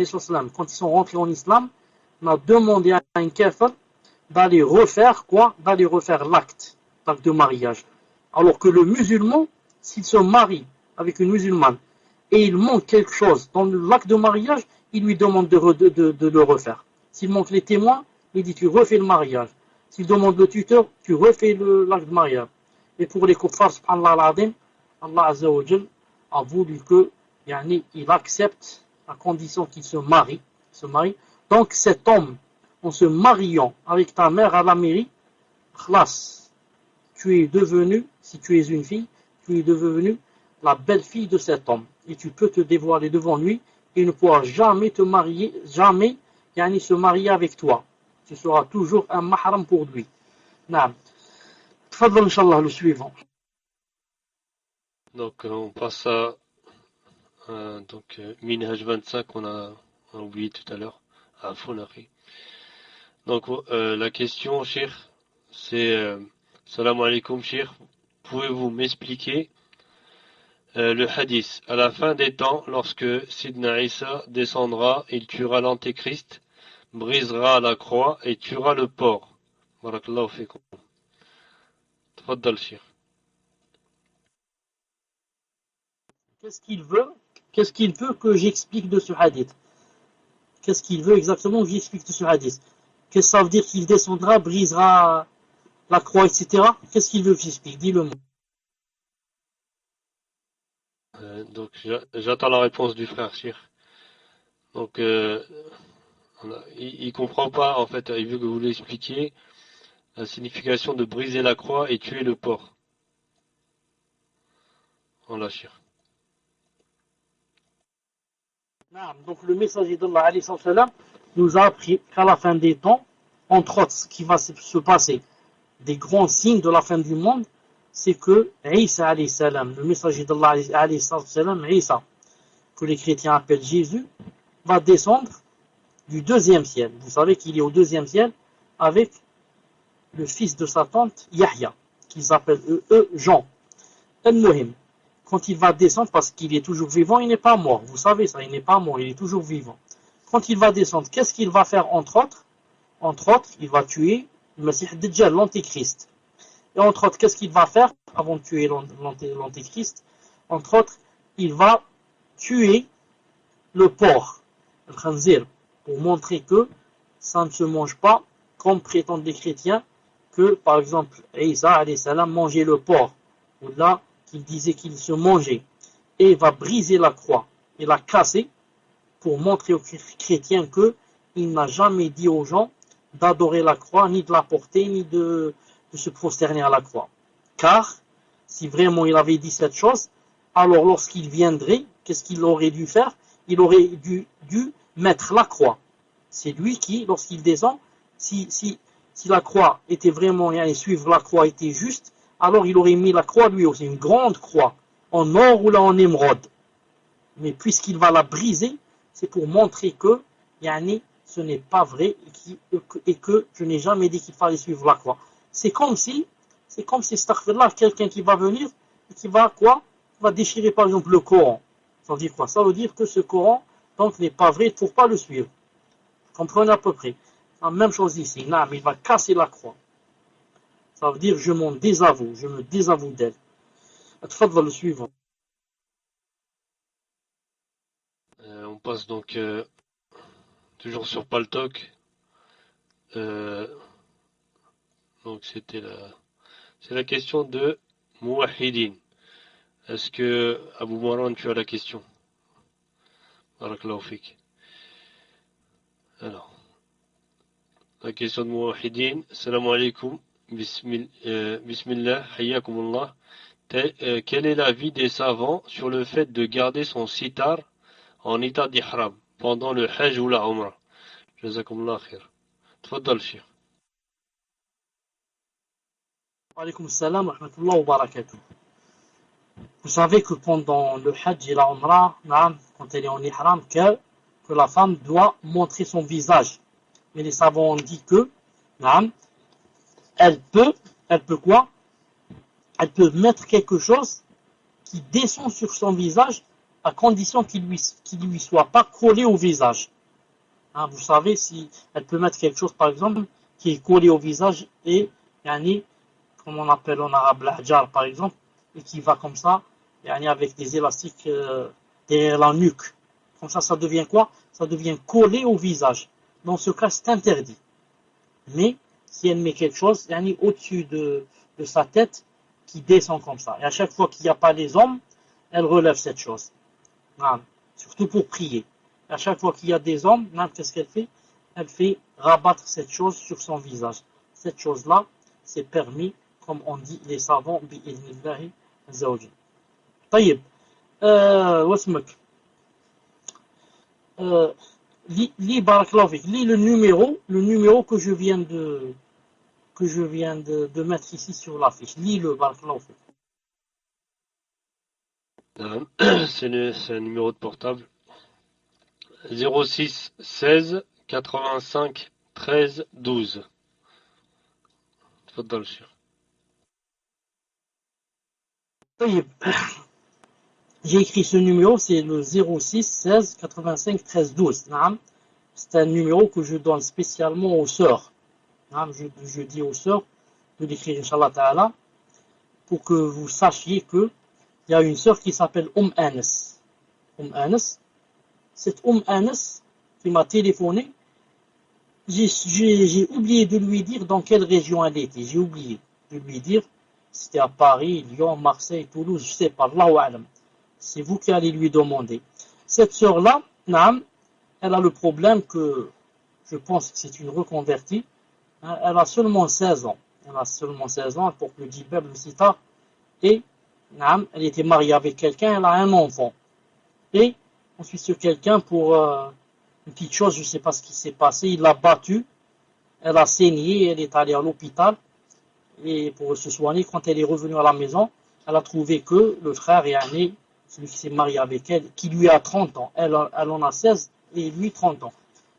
Speaker 1: quand ils sont rentrés en islam, n'a demandé à un kafir d'aller refaire l'acte de mariage. Alors que le musulman, s'il se marie avec une musulmane et il manque quelque chose dans l'acte de mariage, il lui demande de le refaire. S'il manque les témoins, il dit tu refais le mariage. S'il demande le tuteur, tu refais l'acte de mariage. Et pour les kuffars, subhanallah al-azim, Allah Azza wa Jal a voulu que il accepte à condition qu'il se marie. Donc cet homme, en se mariant avec ta mère à la mairie, khlas, tu es devenu, si tu es une fille, tu es devenue la belle-fille de cet homme. Et tu peux te dévoiler devant lui et il ne pourra jamais te marier, jamais se marier avec toi. Tu seras toujours un mahram pour lui. Naam. Tfadl, Inch'Allah, le suivant.
Speaker 4: Donc on passe à Minhaj 25 on a oublié tout à l'heure. À Fonari. Donc la question, Cheikh, c'est Salam alaikum, Cheikh. Pouvez-vous m'expliquer le hadith à la fin des temps, lorsque Sidna Isa descendra, il tuera l'antéchrist, brisera la croix et tuera le porc. Barakallahu fikum. Tfaddal, Cheikh.
Speaker 1: Qu'est-ce qu'il veut que j'explique de ce hadith? Qu'est-ce qu'il veut exactement que j'explique de ce hadith? Qu'est-ce que ça veut dire qu'il descendra, brisera la croix, etc. Qu'est-ce qu'il veut que j'explique? Dis-le-moi.
Speaker 4: Donc j'attends la réponse du frère Cheikh. Donc il comprend pas, en fait, il veut que vous lui expliquiez la signification de briser la croix et tuer le porc. Voilà, Cheikh.
Speaker 1: Donc le messager d'Allah alayhi salam nous a appris qu'à la fin des temps, entre autres, ce qui va se passer, des grands signes de la fin du monde, c'est que Isa alayhi salam, le messager d'Allah alayhi salam, Isa, que les chrétiens appellent Jésus, va descendre du deuxième ciel. Vous savez qu'il est au deuxième ciel avec le fils de sa tante Yahya, qu'ils appellent eux Jean. Al-Muhim. Quand il va descendre, parce qu'il est toujours vivant, il n'est pas mort. Vous savez ça, il n'est pas mort, il est toujours vivant. Quand il va descendre, qu'est-ce qu'il va faire entre autres? Entre autres, il va tuer le Messie Dajjal, l'Antéchrist. Et entre autres, qu'est-ce qu'il va faire avant de tuer l'Antéchrist? Entre autres, il va tuer le porc, le khanzir, pour montrer que ça ne se mange pas, comme prétendent les chrétiens, que par exemple, Isa alayhi salam mangeait le porc, ou là, qu'il disait qu'il se mangeait, et il va briser la croix et la casser pour montrer aux chrétiens qu'il n'a jamais dit aux gens d'adorer la croix, ni de la porter, ni de se prosterner à la croix. Car, si vraiment il avait dit cette chose, alors lorsqu'il viendrait, qu'est-ce qu'il aurait dû faire? Il aurait dû mettre la croix. C'est lui qui, lorsqu'il descend, si si la croix était vraiment, et suivre la croix était juste, alors il aurait mis la croix lui aussi, une grande croix, en or ou là en émeraude. Mais puisqu'il va la briser, c'est pour montrer que, ce n'est pas vrai et que je n'ai jamais dit qu'il fallait suivre la croix. C'est comme si, astaghfirullah, quelqu'un qui va venir et qui va quoi? Va déchirer par exemple le Coran. Ça veut dire quoi? Ça veut dire que ce Coran, donc, n'est pas vrai, il ne faut pas le suivre. Vous comprenez à peu près. La même chose ici. Non, mais il va casser la croix. Ça veut dire je me désavoue d'elle. Tfadhal, le suivant.
Speaker 4: On passe donc toujours sur Paltalk. Donc c'est la question de Mouahidine. Est-ce que Abu Marwan, tu as la question? Barakallahu fik. Alors, la question de Mouahidine. Salam alaikum. Bismillah. Hayyakumullah. Quel est l'avis des savants sur le fait de garder son sitar en état d'ihram pendant le Hajj ou la Umrah? Jazakumullah khair. Tfaddal, Cheikh.
Speaker 1: Wa alaykum salam wa rahmatullah wa barakatuh. Vous savez que pendant le Hajj et la Umrah, quand elle est en ihram, que la femme doit montrer son visage. Mais les savants ont dit que elle peut quoi? Elle peut mettre quelque chose qui descend sur son visage à condition qu'il lui soit pas collé au visage. Vous savez, si elle peut mettre quelque chose par exemple qui est collé au visage et comme on appelle en arabe l'ahjar par exemple, et qui va comme ça, avec des élastiques derrière la nuque. Comme ça devient quoi? Ça devient collé au visage. Dans ce cas, c'est interdit. Mais si elle met quelque chose au-dessus de sa tête qui descend comme ça, et à chaque fois qu'il n'y a pas les hommes, elle relève cette chose. Surtout pour prier. Et à chaque fois qu'il y a des hommes, qu'est-ce qu'elle fait? Elle fait rabattre cette chose sur son visage. Cette chose-là, c'est permis, comme on dit les savants, bi'idhnillahi azawajal. طيب واسمك lis barakallahu fik, lis le numéro que je viens de mettre ici sur la fiche. Lis le barakallahu fik.
Speaker 4: C'est un numéro de portable 06 16 85 13 12. Tfaddal, Cheikh.
Speaker 1: طيب j'ai écrit ce numéro, c'est le 06 16 85 13 12. C'est un numéro que je donne spécialement aux sœurs. Je dis aux sœurs de l'écrire, Inch'Allah Ta'ala, pour que vous sachiez que il y a une sœur qui s'appelle Anas. Anas. Cette Anas qui m'a téléphoné, j'ai oublié de lui dire dans quelle région elle était. J'ai oublié de lui dire si c'était à Paris, Lyon, Marseille, Toulouse, je sais pas, Allahu a'lam. C'est vous qui allez lui demander. Cette sœur-là, elle a le problème que je pense que c'est une reconvertie. Elle a seulement 16 ans. Elle a seulement 16 ans, elle porte le djibab, le sitar. Et elle était mariée avec quelqu'un, elle a un enfant. Et ensuite, ce quelqu'un, pour une petite chose, je ne sais pas ce qui s'est passé, il l'a battue. Elle a saigné, elle est allée à l'hôpital. Et pour se soigner, quand elle est revenue à la maison, elle a trouvé que le frère est né, celui qui s'est marié avec elle, qui lui a 30 ans. Elle en a 16 et lui 30 ans.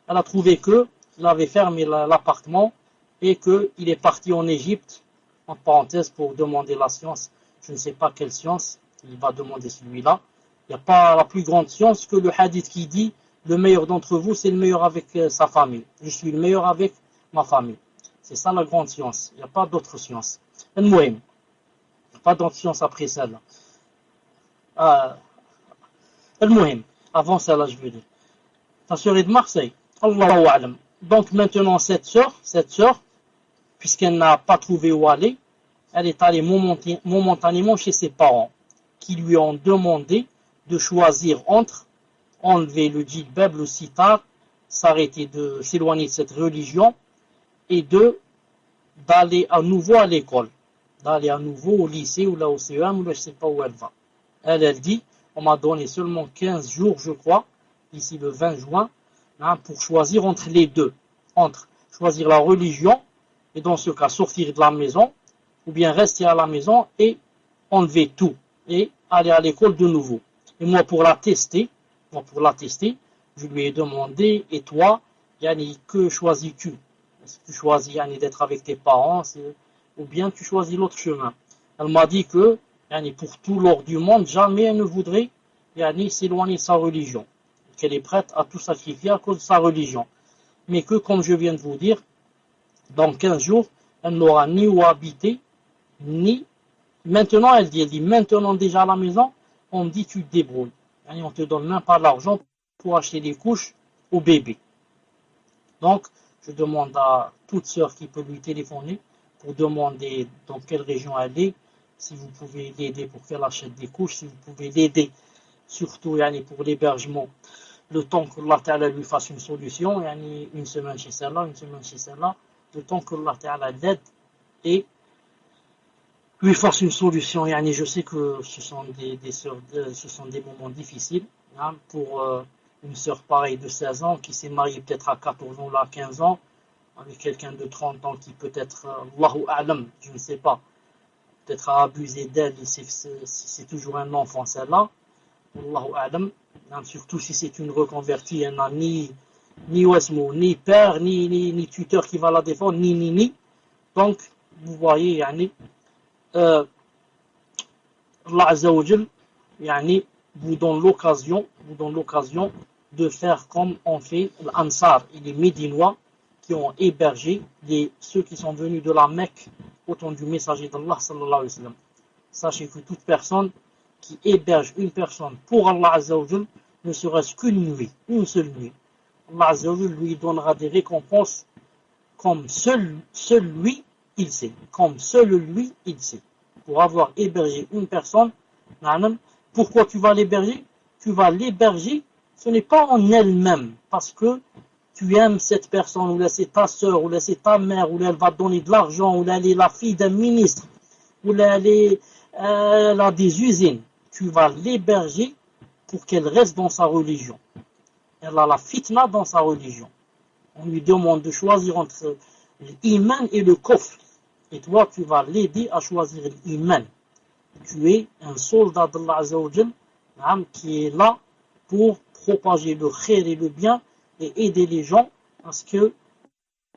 Speaker 1: Elle a trouvé qu'il avait fermé l'appartement et qu'il est parti en Égypte, en parenthèse, pour demander la science. Je ne sais pas quelle science, il va demander celui-là. Il n'y a pas la plus grande science que le hadith qui dit le meilleur d'entre vous, c'est le meilleur avec sa famille. Je suis le meilleur avec ma famille. C'est ça la grande science. Il n'y a pas d'autre science. Il n'y a pas d'autre science après celle-là. Avant celle-là, je veux dire. Ta sœur est de Marseille. Allahu a'lam. Donc maintenant, cette sœur, puisqu'elle n'a pas trouvé où aller, elle est allée momentanément chez ses parents, qui lui ont demandé de choisir entre enlever le djilbab, le sitar, s'éloigner de cette religion, et d'aller à nouveau à l'école, d'aller à nouveau au lycée ou là au CEM ou là je ne sais pas où elle va. Elle dit, on m'a donné seulement 15 jours, je crois, ici le 20 juin, pour choisir entre les deux, entre choisir la religion Et dans ce cas, sortir de la maison, ou bien rester à la maison et enlever tout, et aller à l'école de nouveau. Et moi, pour la tester, je lui ai demandé, et toi, Yani, que choisis-tu? Est-ce que tu choisis Yani, d'être avec tes parents, ou bien tu choisis l'autre chemin? Elle m'a dit que, Yani, pour tout l'or du monde, jamais elle ne voudrait Yani, s'éloigner de sa religion. Qu'elle est prête à tout sacrifier à cause de sa religion. Mais que, comme je viens de vous dire, dans 15 jours, elle n'aura ni où habiter, ni... Maintenant, elle dit, maintenant déjà à la maison, on me dit, tu te débrouilles. Yani, on te donne même pas l'argent pour acheter des couches au bébé. Donc, je demande à toute sœur qui peut lui téléphoner pour demander dans quelle région elle est, si vous pouvez l'aider pour qu'elle achète des couches, si vous pouvez l'aider surtout yani, pour l'hébergement, le temps que Allah Ta'ala lui fasse une solution, yani, une semaine chez celle-là, une semaine chez celle-là, le temps que Allah Ta'ala l'aide et lui fasse une solution. Yani, je sais que ce sont des moments difficiles hein, pour une sœur pareille de 16 ans qui s'est mariée peut-être à 14 ans, là, 15 ans, avec quelqu'un de 30 ans qui peut-être, Allahu A'lam, je ne sais pas, peut-être a abusé d'elle, c'est toujours un enfant celle-là, Allahu A'lam, surtout si c'est une reconvertie, elle n'a ni Wasmo, ni père, ni tuteur qui va la défendre, ni. Donc, vous voyez, yani, Allah Azza wa Jal, yani, vous donne l'occasion de faire comme on fait l'Ansar et les Médinois qui ont hébergé ceux qui sont venus de la Mecque au temps du messager d'Allah sallallahu alayhi wa sallam. Sachez que toute personne qui héberge une personne pour Allah Azza wa Jal, ne serait-ce qu'une nuit, une seule nuit, Allah Azza wa Jal lui donnera des récompenses comme seul lui il sait, comme seul lui il sait. Pour avoir hébergé une personne, pourquoi tu vas l'héberger? Tu vas l'héberger, ce n'est pas en elle-même, parce que tu aimes cette personne, ou là c'est ta soeur, ou là c'est ta mère, ou là elle va donner de l'argent, ou là elle est la fille d'un ministre, ou là elle a des usines. Tu vas l'héberger pour qu'elle reste dans sa religion. Elle a la fitna dans sa religion. On lui demande de choisir entre l'iman et le kufr. Et toi, tu vas l'aider à choisir l'iman. Tu es un soldat d'Allah Azza wa Jal, qui est là pour propager le khair et le bien et aider les gens à ce qu'ils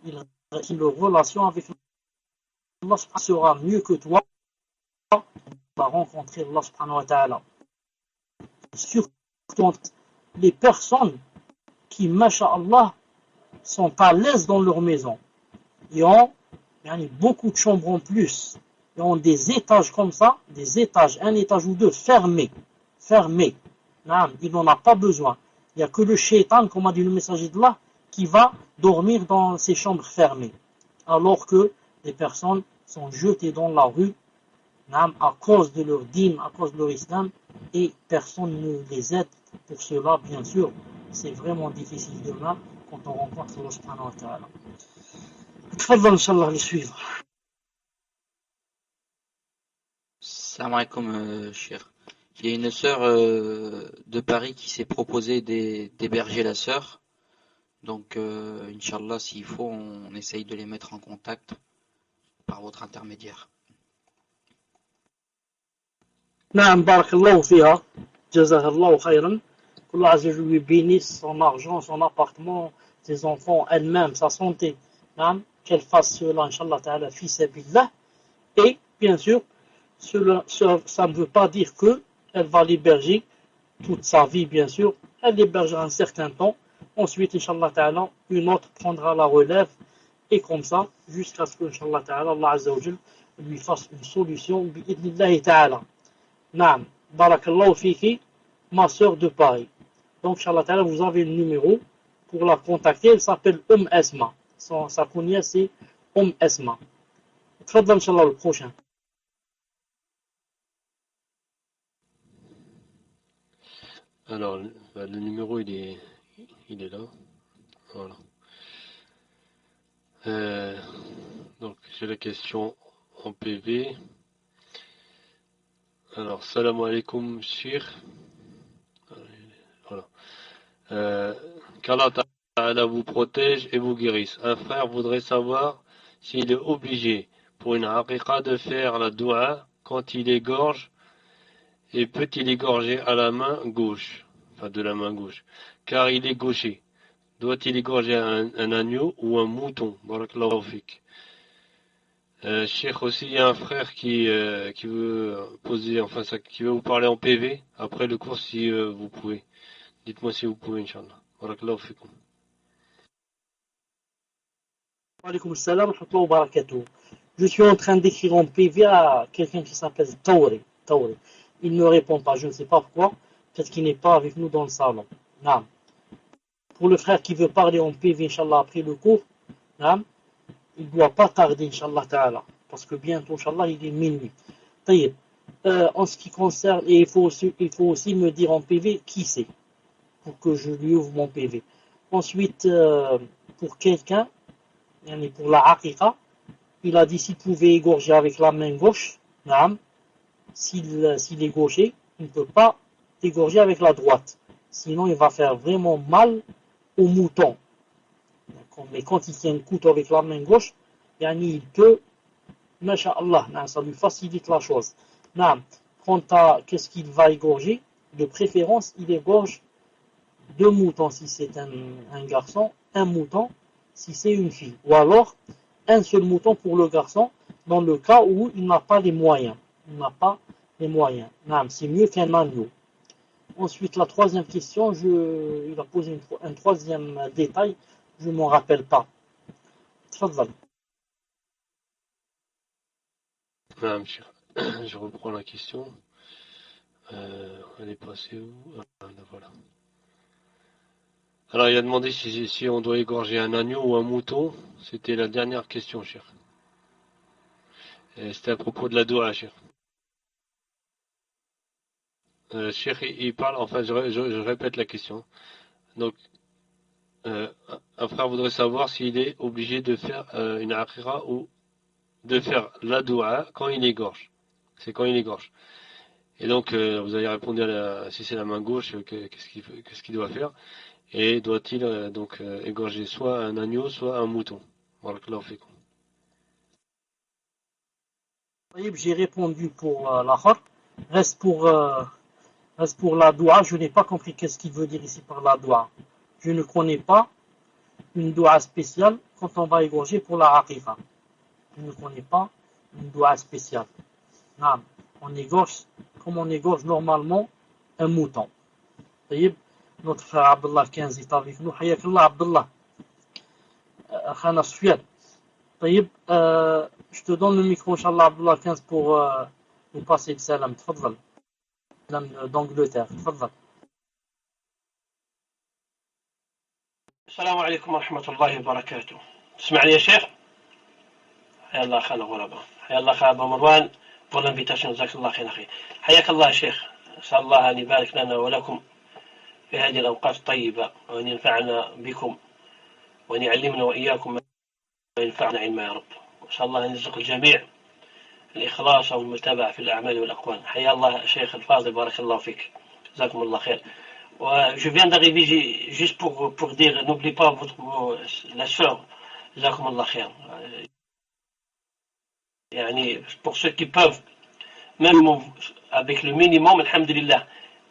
Speaker 1: aient leur relation avec Allah sera mieux que toi. Tu vas rencontrer Allah subhanahu wa ta'ala. Surtout les personnes qui, masha'Allah, sont à l'aise dans leur maison. Ils ont beaucoup de chambres en plus. Ils ont des étages comme ça, des étages, un étage ou deux fermés. Il n'en a pas besoin. Il n'y a que le shaitan, comme a dit le messager d'Allah, qui va dormir dans ces chambres fermées. Alors que les personnes sont jetées dans la rue à cause de leur dîme, à cause de leur islam, et personne ne les aide pour cela, bien sûr. C'est vraiment difficile demain quand on rencontre Allah subhanahu wa ta'ala. تفضل إن شاء الله les suivre.
Speaker 2: Salam alaikum, cher. Il y a une sœur de Paris qui s'est proposée d'héberger la sœur. Donc, Inch'Allah, s'il faut, on essaye de les mettre en contact par votre intermédiaire.
Speaker 1: نعم بارك الله فيها جزاها الله خيرا كل عز وجل lui bénisse son argent, son appartement, ses enfants, elle-même, sa santé. نعم qu'elle fasse cela Inch'Allah ta'ala fi sabilillah. Et bien sûr ça ne veut pas dire que elle va l'héberger toute sa vie, bien sûr. Elle l'hébergera un certain temps. Ensuite, Inch'Allah ta'ala, une autre prendra la relève. Et comme ça, jusqu'à ce que, Inch'Allah ta'ala, Allah Azza wa Jal lui fasse une solution. Bi'idnillahi ta'ala. Naam. Barakallahu fiki, ma sœur de Paris. Donc, Inch'Allah ta'ala, vous avez le numéro pour la contacter. Elle s'appelle Esma. Sa kunya, c'est Esma. Tfadal, Inch'Allah, le prochain.
Speaker 4: Alors, le numéro, il est là. Voilà. Donc, j'ai la question en PV. Alors, salam alaikum, shir. Voilà. Qu'Allah Ta'ala vous protège et vous guérisse. Un frère voudrait savoir s'il est obligé pour une haqiqa de faire la doua quand il égorge et peut-il égorger à la main gauche, enfin de la main gauche, car il est gaucher. Doit-il égorger un agneau ou un mouton? Barakallahu fik. Cheikh aussi, il y a un frère qui veut poser, enfin ça, qui veut vous parler en PV après le cours si vous pouvez. Dites-moi si vous pouvez, Inch'Allah. Barakallahu fikum.
Speaker 1: Wa alaykoum salam wa rahmatullahi wa barakatuh. Je suis en train d'écrire en PV à quelqu'un qui s'appelle Taouri. Il ne me répond pas, je ne sais pas pourquoi. Peut-être qu'il n'est pas avec nous dans le salon. Naam. Pour le frère qui veut parler en PV, Inch'Allah, après le cours, naam, il ne doit pas tarder, Inch'Allah ta'ala. Parce que bientôt, Inch'Allah, il est minuit. Taïb. En ce qui concerne, et il faut aussi me dire en PV qui c'est, pour que je lui ouvre mon PV. Ensuite, pour quelqu'un, pour la haqiqa, il a dit s'il pouvait égorger avec la main gauche, naam, s'il est gaucher, il ne peut pas égorger avec la droite. Sinon, il va faire vraiment mal au mouton. Mais quand il tient le couteau avec la main gauche, il peut, masha'Allah, ça lui facilite la chose. Quant à qu'est-ce qu'il va égorger, de préférence, il égorge 2 moutons si c'est un garçon, 1 mouton si c'est une fille. Ou alors, un seul mouton pour le garçon, dans le cas où il n'a pas les moyens. C'est mieux qu'un agneau. Ensuite, la troisième question, il a posé un troisième détail, je ne m'en rappelle pas. Tfadhal.
Speaker 4: Je reprends la question. Elle est passée où? Voilà. Alors, il a demandé si on doit égorger un agneau ou un mouton. C'était la dernière question, cher. C'était à propos de la doua, cher. Cher, il parle, enfin, je répète la question. Donc, un frère voudrait savoir s'il est obligé de faire une akhira ou de faire la doua quand il égorge. C'est quand il égorge. Et donc, vous avez répondu si c'est la main gauche, qu'est-ce qu'il doit faire? Et doit-il donc égorger soit un agneau, soit un mouton? Barakallahu fikum.
Speaker 1: J'ai répondu pour la khar. Reste pour la doua. Je n'ai pas compris qu'est-ce qu'il veut dire ici par la doua. Je ne connais pas une doua spéciale quand on va égorger pour la haqiqa. Je ne connais pas une doua spéciale. Non, on égorge comme on égorge normalement un mouton. Notre frère Abdullah 15 est avec nous. Hayakallah Abdullah. Khana Soufiane. Je te donne le micro, Inch'Allah Abdullah 15 pour nous passer le salam. Tfadhal. Salam d'Angleterre. Tfadhal.
Speaker 5: السلام عليكم ورحمة الله وبركاته. تسمعني يا شيخ؟ حيا الله أخانا غرباء. حيا الله أخا أبا مروان pour l'invitation. جزاك الله خير أخي. حياك الله يا شيخ. أسأل الله أن يبارك لنا ولكم في هذه الأوقات الطيبة وأن ينفعنا بكم وأن يعلمنا وإياكم ما ينفعنا علما يا رب. وأسأل الله أن يرزق الجميع الإخلاص والمتابعة في الأعمال والأقوال. حيا الله شيخ الفاضل بارك الله فيك. جزاكم الله خير. Je viens d'arriver juste pour dire, n'oubliez pas la sœur, جزاكم الله خير. Pour ceux qui peuvent, même avec le minimum, alhamdulillah,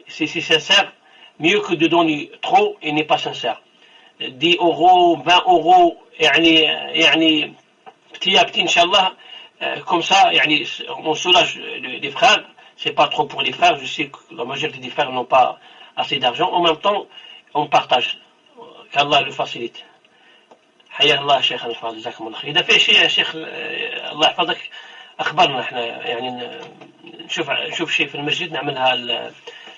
Speaker 5: si c'est sincère, mieux que de donner trop et n'est pas sincère. 10 euros, 20 euros, petit à petit, Inch'Allah, comme ça, on soulage les frères. C'est pas trop pour les frères. Je sais que la majorité des frères n'ont pas assez d'argent. En même temps, on partage. qu'Allah le facilite. حيا الله شيخنا الفاضل جزاكم الله خير. إذا في شيء يا شيخ الله يحفظك أخبرنا احنا نشوف شيء في المسجد نعملها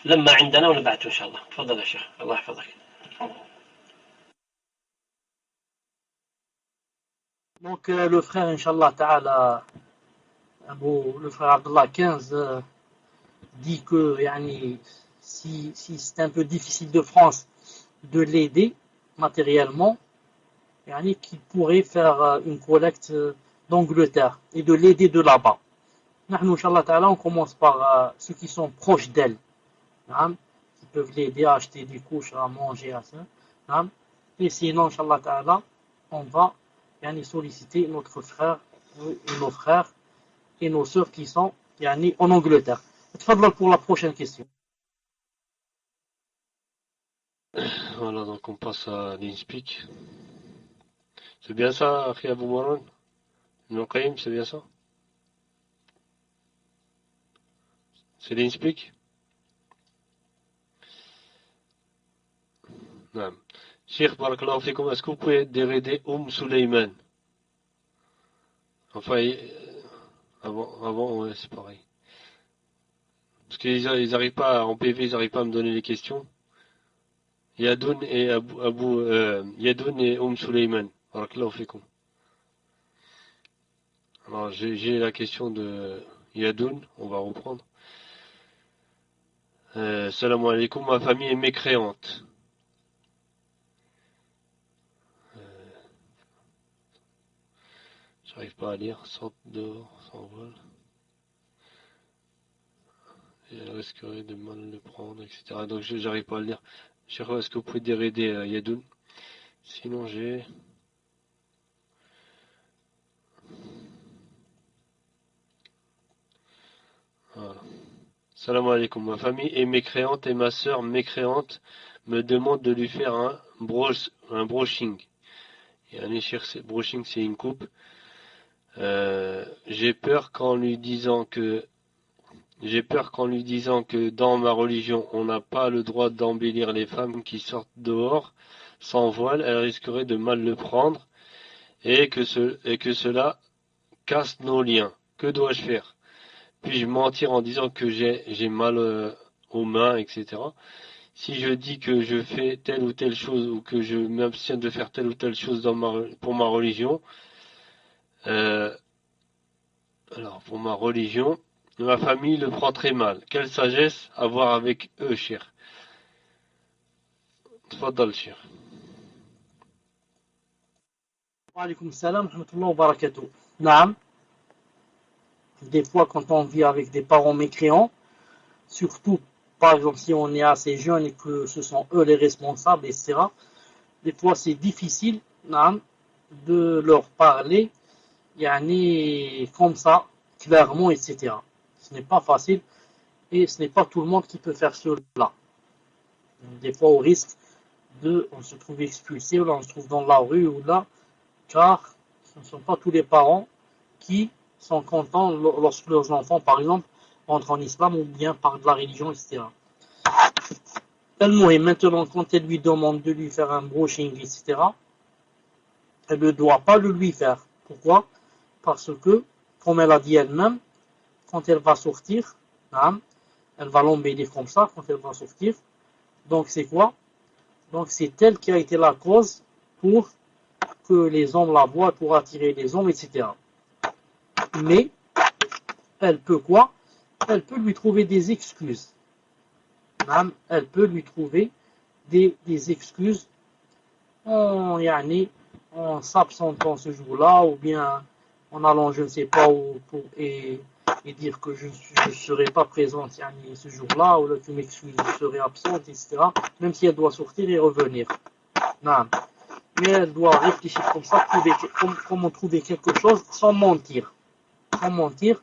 Speaker 5: لما عندنا ونبعته إن شاء الله. تفضل يا شيخ الله يحفظك.
Speaker 1: Donc le frère Inch'Allah Ta'ala, le frère Abdullah 15 dit que si c'est un peu difficile de France de l'aider matériellement, qu'il pourrait faire une collecte d'Angleterre et de l'aider de là-bas. Nous, Inch'Allah Ta'ala, on commence par ceux qui sont proches d'elle, qui peuvent l'aider à acheter des couches, à manger, à ça. Et sinon, Inch'Allah Ta'ala, on va solliciter notre frère et nos frères et nos sœurs qui sont en Angleterre. Tfadlal pour la prochaine question.
Speaker 4: Voilà, donc on passe à l'InSpeak. C'est bien ça, Akhi Abou Marwan? Ibn Qayyim, c'est bien ça? C'est l'InSpeak? Non. Cheikh Barakallahu Fikum, est-ce que vous pouvez dérider Suleiman? Enfin, avant ouais, c'est pareil. Parce qu'ils n'arrivent pas, en PV, ils n'arrivent pas à me donner les questions. Yadoun et Yadoun et Suleiman. Barakallahu Fikum. Alors, j'ai la question de Yadoun, on va reprendre. Salam alaikum, ma famille est mécréante. J'arrive pas à lire, sorte dehors, s'envole. Et elle risquerait de mal le prendre, etc. Donc j'arrive pas à le lire. Cheikh, est-ce que vous pouvez dérider Yadoun? Sinon j'ai... Voilà. Salam alaikum, ma famille est mécréante et ma sœur mécréante me demande de lui faire un brushing. Et un brushing, c'est une coupe. J'ai peur qu'en lui disant que dans ma religion, on n'a pas le droit d'embellir les femmes qui sortent dehors sans voile, elle risquerait de mal le prendre et que cela casse nos liens. Que dois-je faire? Puis-je mentir en disant que j'ai mal aux mains, etc. Si je dis que je fais telle ou telle chose ou que je m'abstiens de faire telle ou telle chose pour ma religion, pour ma religion, ma famille le prend très mal. Quelle sagesse avoir avec eux, cher. Tfadal, cher.
Speaker 1: Wa alaykoum salam, rahmatullah wa barakatuh. Naam. Des fois, quand on vit avec des parents mécréants, surtout, par exemple, si on est assez jeune et que ce sont eux les responsables, etc., des fois, c'est difficile, naam, de leur parler, comme ça, clairement, etc. Ce n'est pas facile et ce n'est pas tout le monde qui peut faire cela. Des fois, au risque on se trouve expulsé, ou là, on se trouve dans la rue, ou là, car ce ne sont pas tous les parents qui sont contents lorsque leurs enfants, par exemple, entrent en islam ou bien par de la religion, etc. Et maintenant, quand elle lui demande de lui faire un brushing, etc., elle ne doit pas le lui faire. Pourquoi? Parce que, comme elle a dit elle-même, quand elle va sortir, elle va l'embellir comme ça, quand elle va sortir. Donc c'est quoi? Donc c'est elle qui a été la cause pour que les hommes la voient, pour attirer les hommes, etc. Mais, elle peut quoi? Elle peut lui trouver des excuses. Elle peut lui trouver des excuses en s'absentant ce jour-là, ou bien en allant je ne sais pas où, et dire que je ne serai pas présente ce jour-là, ou là tu m'excuses, je serai absente, etc. Même si elle doit sortir et revenir. Mais elle doit réfléchir comme ça, comment trouver quelque chose sans mentir. Sans mentir,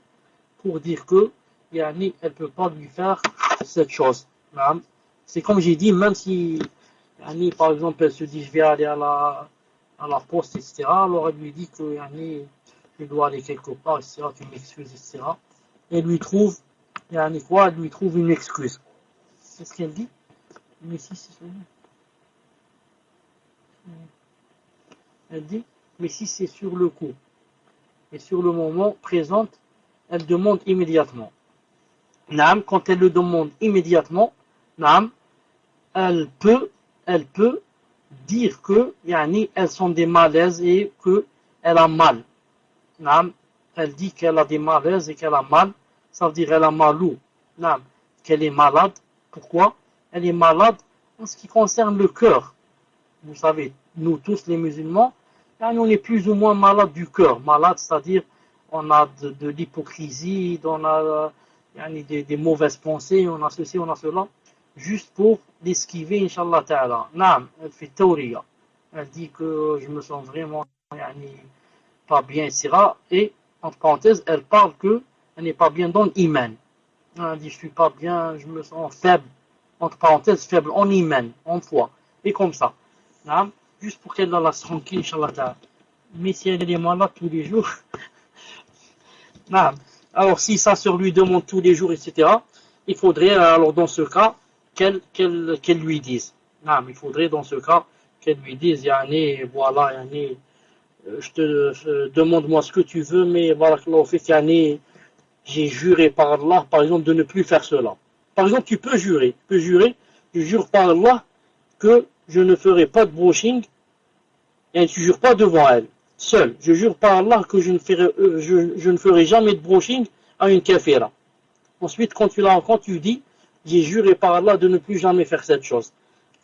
Speaker 1: pour dire que elle ne peut pas lui faire cette chose. C'est comme j'ai dit, même si par exemple elle se dit je vais aller à la poste, etc. Alors elle lui dit que je dois aller quelque part, etc. Tu m'excuses, etc. Et elle lui trouve elle lui trouve une excuse. C'est ce qu'elle dit. Mais si c'est sur elle dit, mais si c'est sur le coup et sur le moment présent, elle demande immédiatement. Quand elle le demande immédiatement, elle peut dire que elles sont des malaises et que elle a mal. Elle dit qu'elle a des malaises et qu'elle a mal, ça veut dire qu'elle a malou. Qu'elle est malade. Pourquoi? Elle est malade en ce qui concerne le cœur. Vous savez, nous tous les musulmans, on est plus ou moins malade du cœur. Malade, c'est-à-dire on a de l'hypocrisie, on a des mauvaises pensées, on a ceci, on a cela, juste pour l'esquiver, Inch'Allah Ta'ala. Elle fait théoria. Elle dit que je me sens vraiment pas bien, etc. Et, entre parenthèses, elle parle qu'elle n'est pas bien dans l'iman. Elle dit, je suis pas bien, je me sens faible, entre parenthèses, faible en iman, en foi. Et comme ça. Juste pour qu'elle la laisse tranquille, Inch'Allah. Mais si elle est malade tous les jours, alors si sa sœur lui demande tous les jours, etc., il faudrait, alors dans ce cas, qu'elle lui dise. Il faudrait dans ce cas qu'elle lui dise, voilà, je te demande-moi ce que tu veux, mais voilà, j'ai juré par Allah, par exemple, de ne plus faire cela. Par exemple, tu peux jurer, je jure par Allah que je ne ferai pas de brushing, et tu jures pas devant elle, seul. Je jure par Allah que je ne ferai jamais de brushing à une kafira. Ensuite, quand tu la rencontres, tu dis, j'ai juré par Allah de ne plus jamais faire cette chose.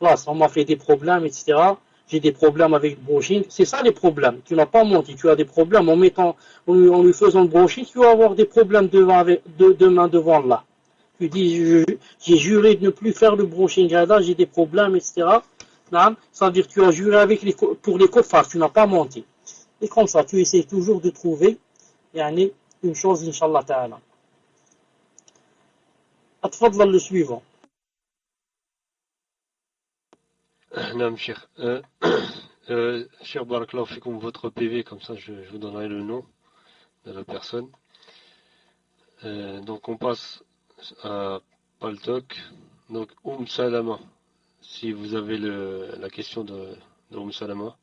Speaker 1: Là, ça m'a fait des problèmes, etc. J'ai des problèmes avec le brushing. C'est ça les problèmes. Tu n'as pas menti. Tu as des problèmes en lui faisant le brushing. Tu vas avoir des problèmes demain devant Allah. Tu dis, j'ai juré de ne plus faire le brushing. Là, j'ai des problèmes, etc. Ça veut dire que tu as juré pour les kuffars. Tu n'as pas menti. Et comme ça, tu essaies toujours de trouver une chose, Inch'Allah Ta'ala. أتفضل le suivant.
Speaker 4: Non, cher. Cher Barakallahu Fikoum, votre PV, comme ça je vous donnerai le nom de la personne. Donc on passe à Paltok. Donc Salama, si vous avez la question de Salama.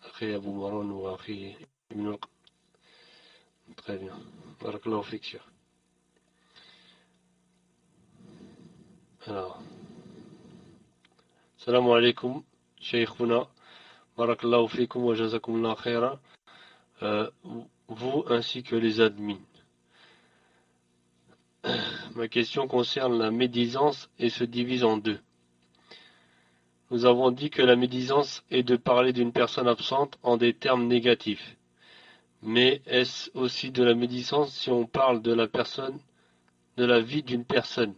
Speaker 4: Après Abu Maran ou après Ibn al. Très bien. Barakallahu Fik, cher. Alors. Salam alaikum, Shaykhuna, Barakallahu fikum wa jazakumullah khaira, vous ainsi que les admins. Ma question concerne la médisance et se divise en deux. Nous avons dit que la médisance est de parler d'une personne absente en des termes négatifs. Mais est-ce aussi de la médisance si on parle de la vie d'une personne,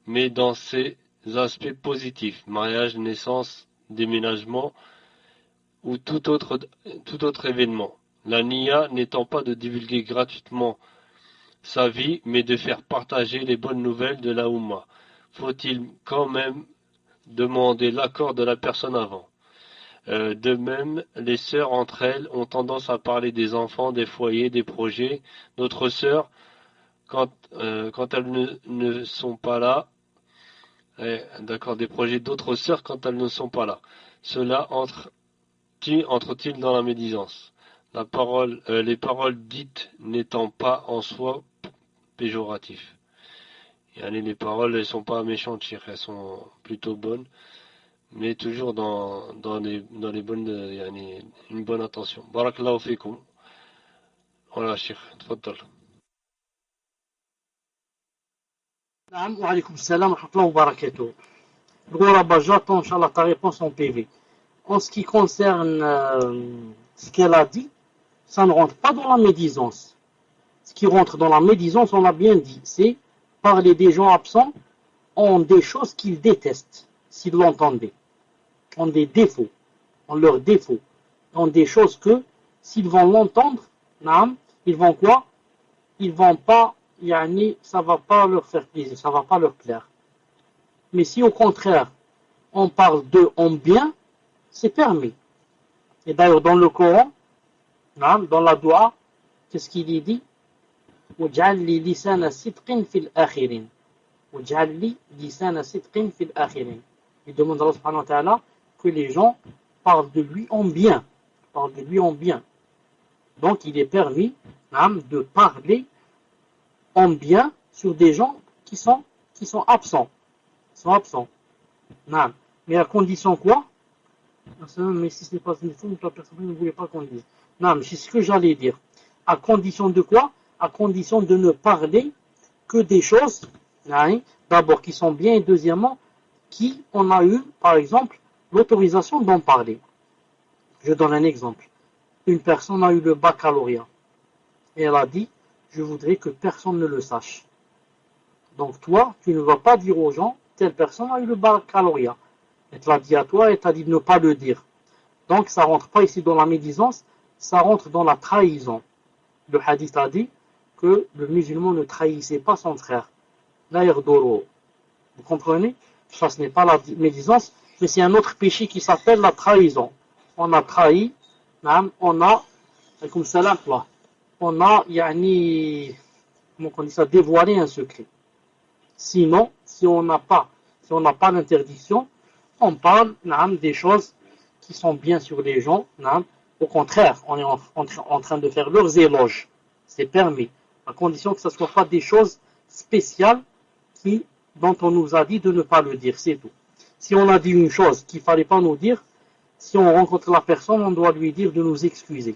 Speaker 4: mais dans ses aspects positifs, mariage, naissance, déménagement ou tout autre événement. La niya n'étant pas de divulguer gratuitement sa vie, mais de faire partager les bonnes nouvelles de la Oumma. Faut-il quand même demander l'accord de la personne avant? De même, les sœurs entre elles ont tendance à parler des enfants, des foyers, des projets. D'autres sœurs, quand elles ne sont pas là, d'accord, des projets d'autres sœurs quand elles ne sont pas là. Cela entre-t-il dans la médisance? Les paroles dites n'étant pas en soi péjoratives. Les paroles, elles sont pas méchantes, elles sont plutôt bonnes, mais toujours dans les bonnes, une bonne intention. Barakallahu fikum. Voilà, Cheikh, tfaddal.
Speaker 1: Wa alaykoum salam wa rahmatullahi wa barakatuh. Ghoraba, j'attends, Inch'Allah, ta réponse en PV. En ce qui concerne ce qu'elle a dit, ça ne rentre pas dans la médisance. Ce qui rentre dans la médisance, on l'a bien dit, c'est parler des gens absents en des choses qu'ils détestent, s'ils l'entendaient, en des défauts, en leurs défauts, en des choses que, s'ils vont l'entendre, ils vont quoi? Ils vont pas, ça va pas leur faire plaisir, ça va pas leur plaire. Mais si au contraire, on parle d'eux en bien, c'est permis. Et d'ailleurs, dans le Coran, dans la dua, qu'est-ce qu'il y dit? وَجْعَلْ لِي لِسَانَ صِدْقٍ فِي الْآخِرِينَ وَجْعَلْ لِي لِسَانَ صِدْقٍ فِي الْآخِرِينَ. Il demande à Allah subhanahu wa ta'ala que les gens parlent de lui en bien. Parlent de lui en bien. Donc, il est permis de parler en bien sur des gens qui sont absents. Mais à condition quoi? Mais si ce n'est pas une faute, la personne ne voulait pas qu'on dise. Non, mais c'est ce que j'allais dire. À condition de quoi? À condition de ne parler que des choses, d'abord qui sont bien, et deuxièmement, qui on a eu, par exemple, l'autorisation d'en parler. Je donne un exemple. Une personne a eu le baccalauréat. Et elle a dit, je voudrais que personne ne le sache. Donc toi, tu ne vas pas dire aux gens, telle personne a eu le baccalauréat. Elle te l'a dit à toi et t'a dit de ne pas le dire. Donc ça rentre pas ici dans la médisance, ça rentre dans la trahison. Le hadith a dit que le musulman ne trahissait pas son frère. La yardoro. Vous comprenez? Ça, ce n'est pas la médisance, mais c'est un autre péché qui s'appelle la trahison. On a trahi, on a, comme salam, on a, comment on dit ça, dévoilé un secret. Sinon, si on n'a pas l'interdiction, on parle des choses qui sont bien sur les gens. Au contraire, on est en train de faire leurs éloges. C'est permis, à condition que ce ne soit pas des choses spéciales dont on nous a dit de ne pas le dire, c'est tout. Si on a dit une chose qu'il ne fallait pas nous dire, si on rencontre la personne, on doit lui dire de nous excuser.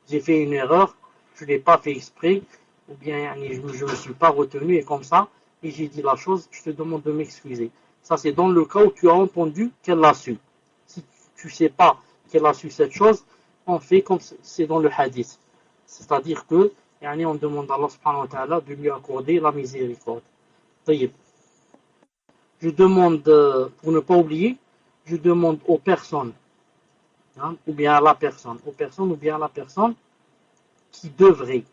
Speaker 1: J'ai fait une erreur, je ne l'ai pas fait exprès, ou bien je ne me suis pas retenu, et comme ça, et j'ai dit la chose, je te demande de m'excuser. Ça, c'est dans le cas où tu as entendu qu'elle l'a su. Si tu ne sais pas qu'elle a su cette chose, on fait comme c'est dans le hadith. C'est-à-dire que, on demande à Allah subhanahu wa ta'ala de lui accorder la miséricorde. Je demande, pour ne pas oublier, je demande aux personnes, ou bien à la personne, qui devrait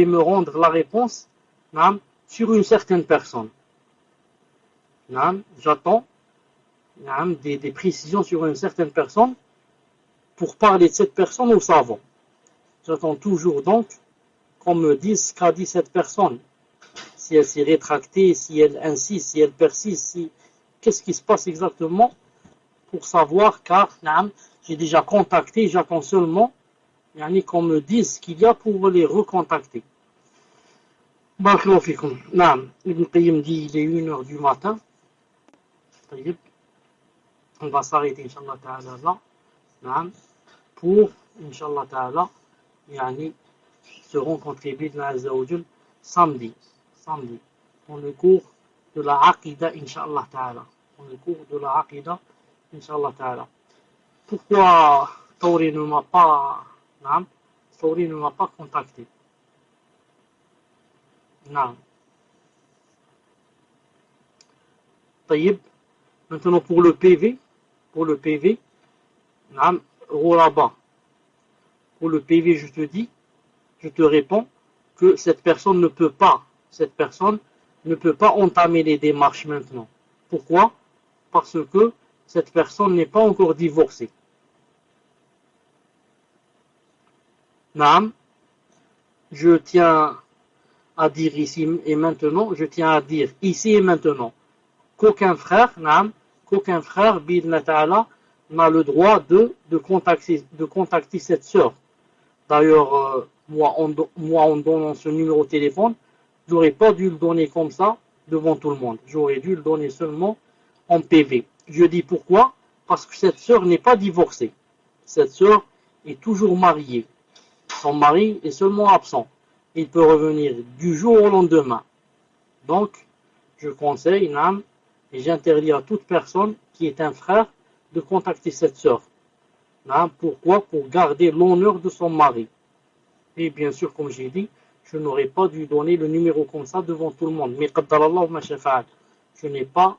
Speaker 1: me rendre la réponse sur une certaine personne. J'attends des précisions sur une certaine personne pour parler de cette personne au savant. J'attends toujours donc qu'on me dise ce qu'a dit cette personne. Si elle s'est rétractée, si elle insiste, si elle persiste, qu'est-ce qui se passe exactement pour savoir, car j'ai déjà contacté, j'attends seulement qu'on me dise ce qu'il y a pour les recontacter. Barakallahu fikum. Ibn Qayyim dit il est 1h du matin. On va s'arrêter, Inch'Allah Ta'ala, là, pour, Inch'Allah Ta'ala, se rencontrer, Bidna Azza wa Jal, samedi, dans le cours de la Aqida, Inch'Allah Ta'ala. Pourquoi Tauri ne m'a pas contacté? Non. Maintenant pour le PV, Roulaba. Pour le PV, je te réponds que cette personne ne peut pas entamer les démarches maintenant. Pourquoi? Parce que cette personne n'est pas encore divorcée. Je tiens à dire ici et maintenant, qu'aucun frère, Bidna Ta'ala, n'a le droit de contacter cette sœur. D'ailleurs, moi, en donnant ce numéro de téléphone, j'aurais pas dû le donner comme ça devant tout le monde. J'aurais dû le donner seulement en PV. Je dis pourquoi? Parce que cette sœur n'est pas divorcée. Cette sœur est toujours mariée. Son mari est seulement absent. Il peut revenir du jour au lendemain. Donc, je conseille, et j'interdis à toute personne qui est un frère de contacter cette sœur. Pourquoi? Pour garder l'honneur de son mari. Et bien sûr, comme j'ai dit, je n'aurais pas dû donner le numéro comme ça devant tout le monde. Mais je n'ai pas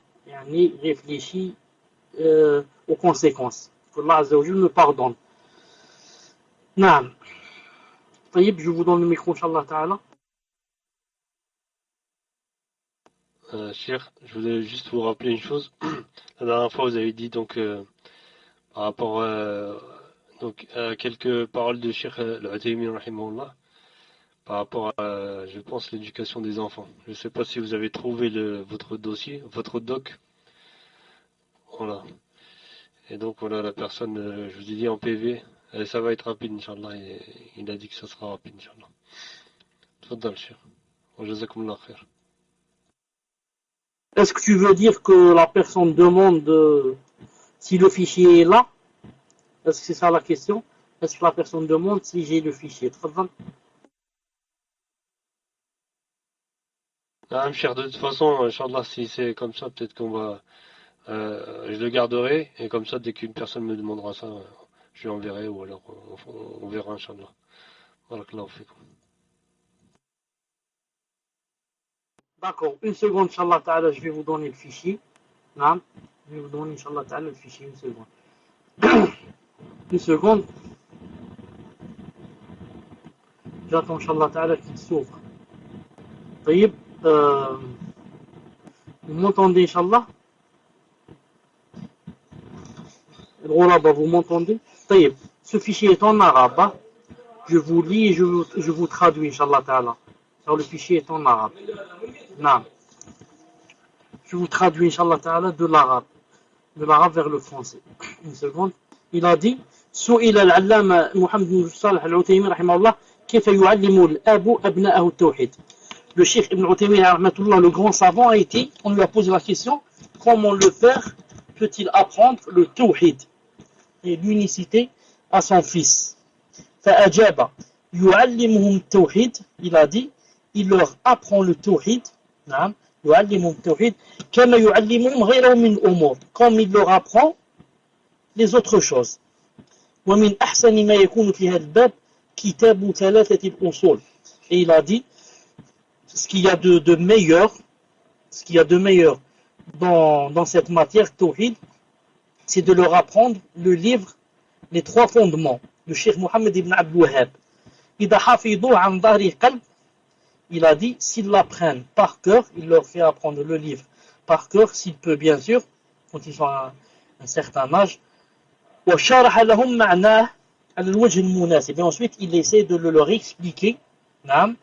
Speaker 1: réfléchi aux conséquences. Que Allah Azza wa Jal me pardonne. Je vous donne le micro, Inch'Allah Ta'ala.
Speaker 4: Cheikh, je voulais juste vous rappeler une chose. La dernière fois, vous avez dit donc par rapport donc à quelques paroles de Cheikh Al-Uthaymin rahimahullah par rapport à, je pense, l'éducation des enfants. Je ne sais pas si vous avez trouvé votre dossier, votre doc. Voilà. Et donc voilà, la personne, je vous ai dit en PV, ça va être rapide, Inch'Allah. Et il a dit que ça sera rapide, Inch'Allah. Tfaddal, Cheikh. Wa jazakumullah khair.
Speaker 1: Est-ce que tu veux dire que la personne demande si le fichier est là? Est-ce que c'est ça la question? Est-ce que la personne demande si j'ai le fichier?
Speaker 4: Cher, de toute façon, Inch'Allah, si c'est comme ça, peut-être qu'on va... je le garderai, et comme ça, dès qu'une personne me demandera ça, je lui enverrai, ou alors on verra, Inch'Allah. Barakallahu fikum.
Speaker 1: D'accord, une seconde, Inch'Allah Ta'ala, je vais vous donner le fichier. Je vais vous donner, Inch'Allah Ta'ala, le fichier, une seconde. Une seconde. J'attends, Inch'Allah Ta'ala, qu'il s'ouvre. طيب, vous m'entendez, Inch'Allah? Vous m'entendez? طيب, ce fichier est en arabe. Je vous lis et je vous traduis, Inch'Allah Ta'ala. Alors, le fichier est en arabe. Non. Je vous traduis, Inch'Allah Ta'ala, de l'arabe vers le français. Une seconde. Il a dit, سئل العلامة محمد بن صالح العثيمين رحمه الله كيف يعلم الأب أبناءه التوحيد. Le cheikh Ibn Uthaymin rahmatullah, le grand savant, on lui a posé la question, comment le père peut-il apprendre le tawhid et l'unicité à son fils? فأجاب يعلمهم التوحيد, il a dit, il leur apprend le tawhid, نعم, يعلمهم التوحيد كما يعلمهم غيرهم من الأمور, comme il leur apprend les autres choses. ومن أحسن ما يكون في هذا الباب كتاب ثلاثة الأصول. Et il a dit, ce qu'il y a de meilleur dans cette matière tawhid, c'est de leur apprendre le livre les trois fondements de Cheikh Mohammed ibn Abdul Wahhab. إذا حفظوا عن ظهر قلب, il a dit, s'ils l'apprennent par cœur, il leur fait apprendre le livre par cœur, s'il peut bien sûr, quand ils sont à un certain âge. وشرح لهم معناه على الوجه المناسب. Et ensuite, il essaie de le leur expliquer, نعم,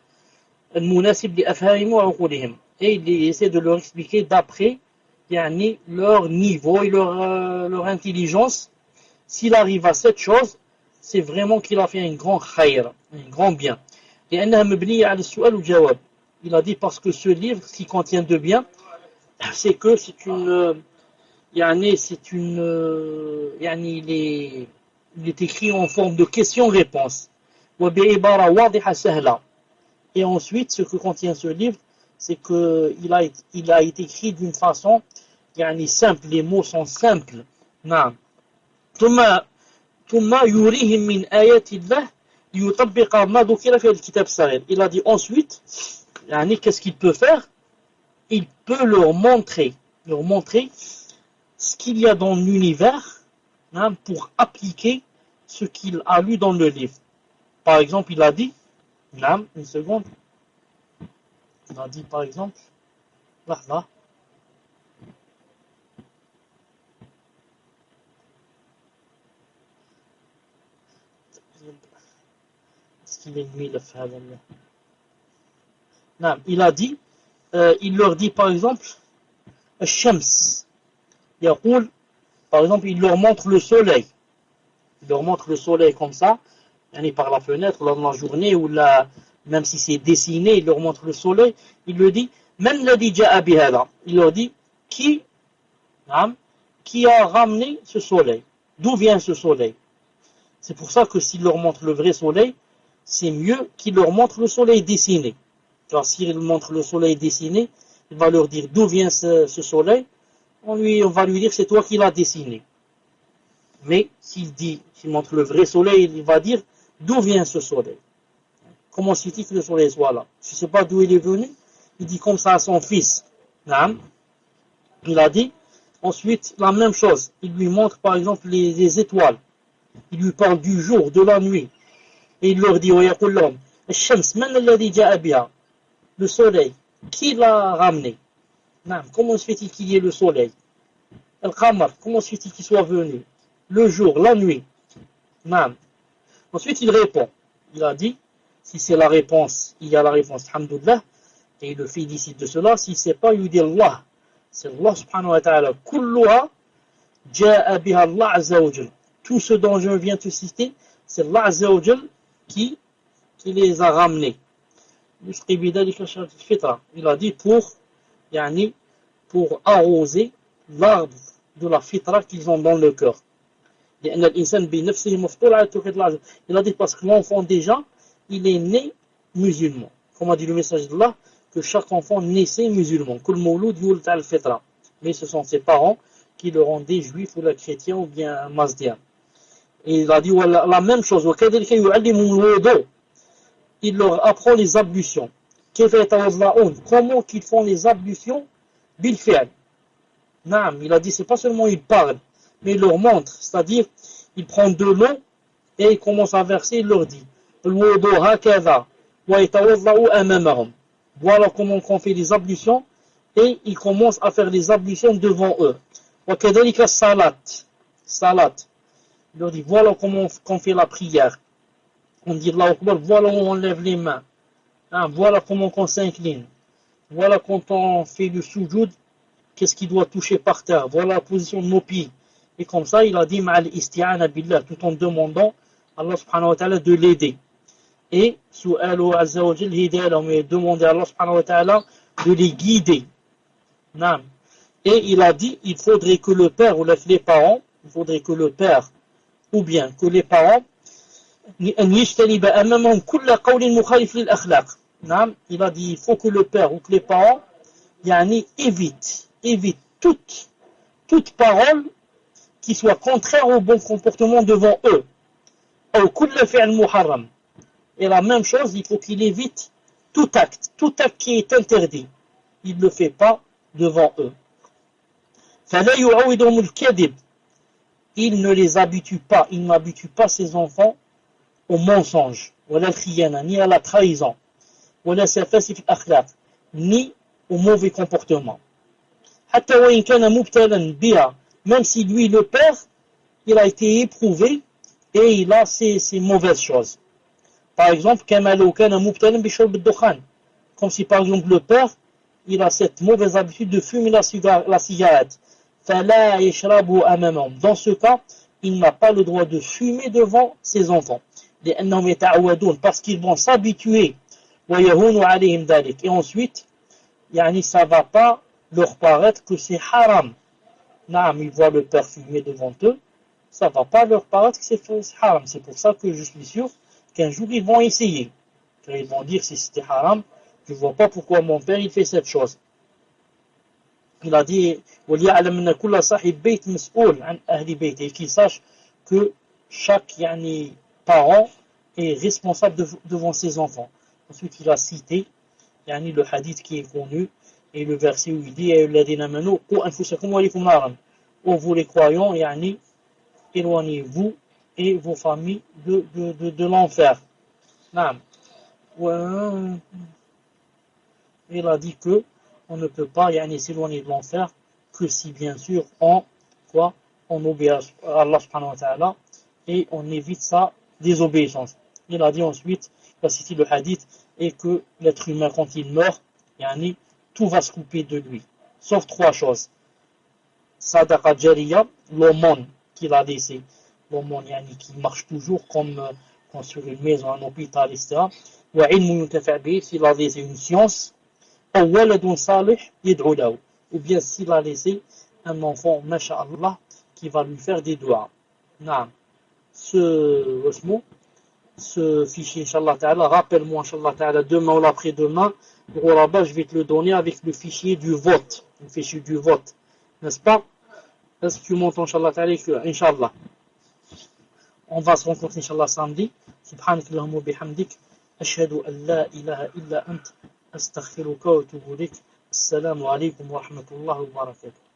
Speaker 1: المناسب لأفهامهم وعقولهم. Et il essaie de leur expliquer d'après leur niveau et leur intelligence. S'il arrive à cette chose, c'est vraiment qu'il a fait un grand khayr, un grand bien. لأنها مبنية على السؤال والجواب. Il a dit parce que ce livre, ce qui contient de bien, c'est que il est écrit en forme de question-réponse. وبعبارة واضحة سهلة. Et ensuite, ce que contient ce livre, c'est qu'il a été écrit d'une façon simple, les mots sont simples. نعم. ثم يريهم من آيات الله ليطبق ما ذكر في الكتاب الصغير. Il a dit ensuite, qu'est-ce qu'il peut faire? Il peut leur montrer ce qu'il y a dans l'univers, pour appliquer ce qu'il a lu dans le livre. Par exemple, il a dit, une seconde, il a dit par exemple, là, est-ce qu'il est nuit le faire? Il a dit, il leur dit par exemple, Shams, par exemple, il leur montre le soleil. Il leur montre le soleil comme ça, par la fenêtre, dans la journée, ou même si c'est dessiné, il leur montre le soleil. Il leur dit, même le dit il leur dit, qui a ramené ce soleil? D'où vient ce soleil? C'est pour ça que s'il leur montre le vrai soleil, c'est mieux qu'il leur montre le soleil dessiné. Car s'il montre le soleil dessiné, il va leur dire d'où vient ce soleil. On va lui dire c'est toi qui l'as dessiné. Mais s'il montre le vrai soleil, il va dire d'où vient ce soleil. Comment se fait-il que le soleil soit là? Je ne sais pas d'où il est venu. Il dit comme ça à son fils. Il a dit ensuite la même chose. Il lui montre par exemple les étoiles. Il lui parle du jour, de la nuit. Et il leur dit le soleil, qui l'a ramené? Comment se fait-il qu'il y ait le soleil? Al-Qamar, comment se fait-il qu'il soit venu? Le jour, la nuit. Ensuite, il répond. Il a dit, si c'est la réponse, il y a la réponse, alhamdoulilah, et il le félicite de cela. Si c'est pas, il dit Allah. C'est Allah subhanahu wa ta'ala. Kulluha ja'a biha Allah azza wa jal. Tout ce dont je viens te citer, c'est Allah azza wa jal qui les a ramenés. Il a dit pour arroser l'arbre de la fitra qu'ils ont dans le cœur. Il a dit parce que l'enfant déjà, il est né musulman. Comme a dit le message d'Allah, que chaque enfant naissait musulman. Mais ce sont ses parents qui le rendaient juif ou la chrétien ou bien mazdien. Et il a dit la même chose. Il leur apprend les ablutions. Comment qu'ils font les ablutions? Bil fi'l. Naam, il a dit, c'est pas seulement il parle, mais il leur montre, c'est-à-dire, il prend de l'eau et il commence à verser, il leur dit, voilà comment on fait les ablutions, et il commence à faire les ablutions devant eux. Salat. Il leur dit, voilà comment on fait la prière. On dit Allahu Akbar, voilà où on lève les mains. Hein, voilà comment on s'incline. Voilà quand on fait le sujoud, qu'est-ce qu'il doit toucher par terre. Voilà la position de nos pieds. Et comme ça, il a dit ma'al isti'ana billah, tout en demandant à Allah subhanahu wa ta'ala de l'aider. Et su'alu azza wa jal hidayah, mais demander à Allah subhanahu wa ta'ala de les guider. Naam. Et il a dit, il faudrait que le père ou les parents, il faudrait que le père ou bien que les parents, il a dit, il faut que le père ou que les parents évitent toute parole qui soit contraire au bon comportement devant eux. Et la même chose, il faut qu'il évite tout acte qui est interdit. Il ne le fait pas devant eux. Il ne les habitue pas, il n'habitue pas ses enfants au mensonge, ni à la trahison, ni au mauvais comportement. Même si lui, le père, il a été éprouvé et il a ces mauvaises choses. Par exemple, comme si par exemple le père, il a cette mauvaise habitude de fumer la cigarette. Dans ce cas, il n'a pas le droit de fumer devant ses enfants. Parce qu'ils vont s'habituer. Et ensuite, ça ne va pas leur paraître que c'est haram. Ils voient le père fumer devant eux, ça ne va pas leur paraître que c'est haram. C'est pour ça que je suis sûr qu'un jour ils vont essayer. Ils vont dire si c'était haram, je ne vois pas pourquoi mon père il fait cette chose. Il a dit et qu'il sache que chaque parent est responsable devant ses enfants. Ensuite il a cité le hadith qui est connu et le verset où il dit ô vous les croyants, éloignez-vous et vos familles de l'enfer. Il a dit que on ne peut pas s'éloigner de l'enfer que si bien sûr on obéit à Allah subhanahu wa ta'ala et on évite sa désobéissance. Il a dit ensuite, il a cité le hadith, et que l'être humain quand il meurt, tout va se couper de lui, sauf trois choses. Sadaqa jariya, l'aumône qu'il a laissé, l'aumône qui marche toujours comme construire une maison, un hôpital, etc. Wa ilmu yuntafa' bihi, s'il a laissé une science, ou waladun salih yad'u lahu, ou bien s'il a laissé un enfant, masha'Allah, qui va lui faire des doigts. Ce fichier, Inch'Allah Ta'ala, rappelle-moi, Inch'Allah Ta'ala, demain ou après-demain, pour là-bas, je vais te le donner avec le fichier du vote. Le fichier du vote. N'est-ce pas? Est-ce que tu m'entends, Inch'Allah Ta'ala? Inch'Allah. On va se rencontrer, Inch'Allah, samedi. Subhanakallahumma wa bihamdik. Ashhadu an la ilaha illa ant. Astaghfiruka wa atubu ilayk. Assalamu alaikum wa rahmatullahi wa barakatuh.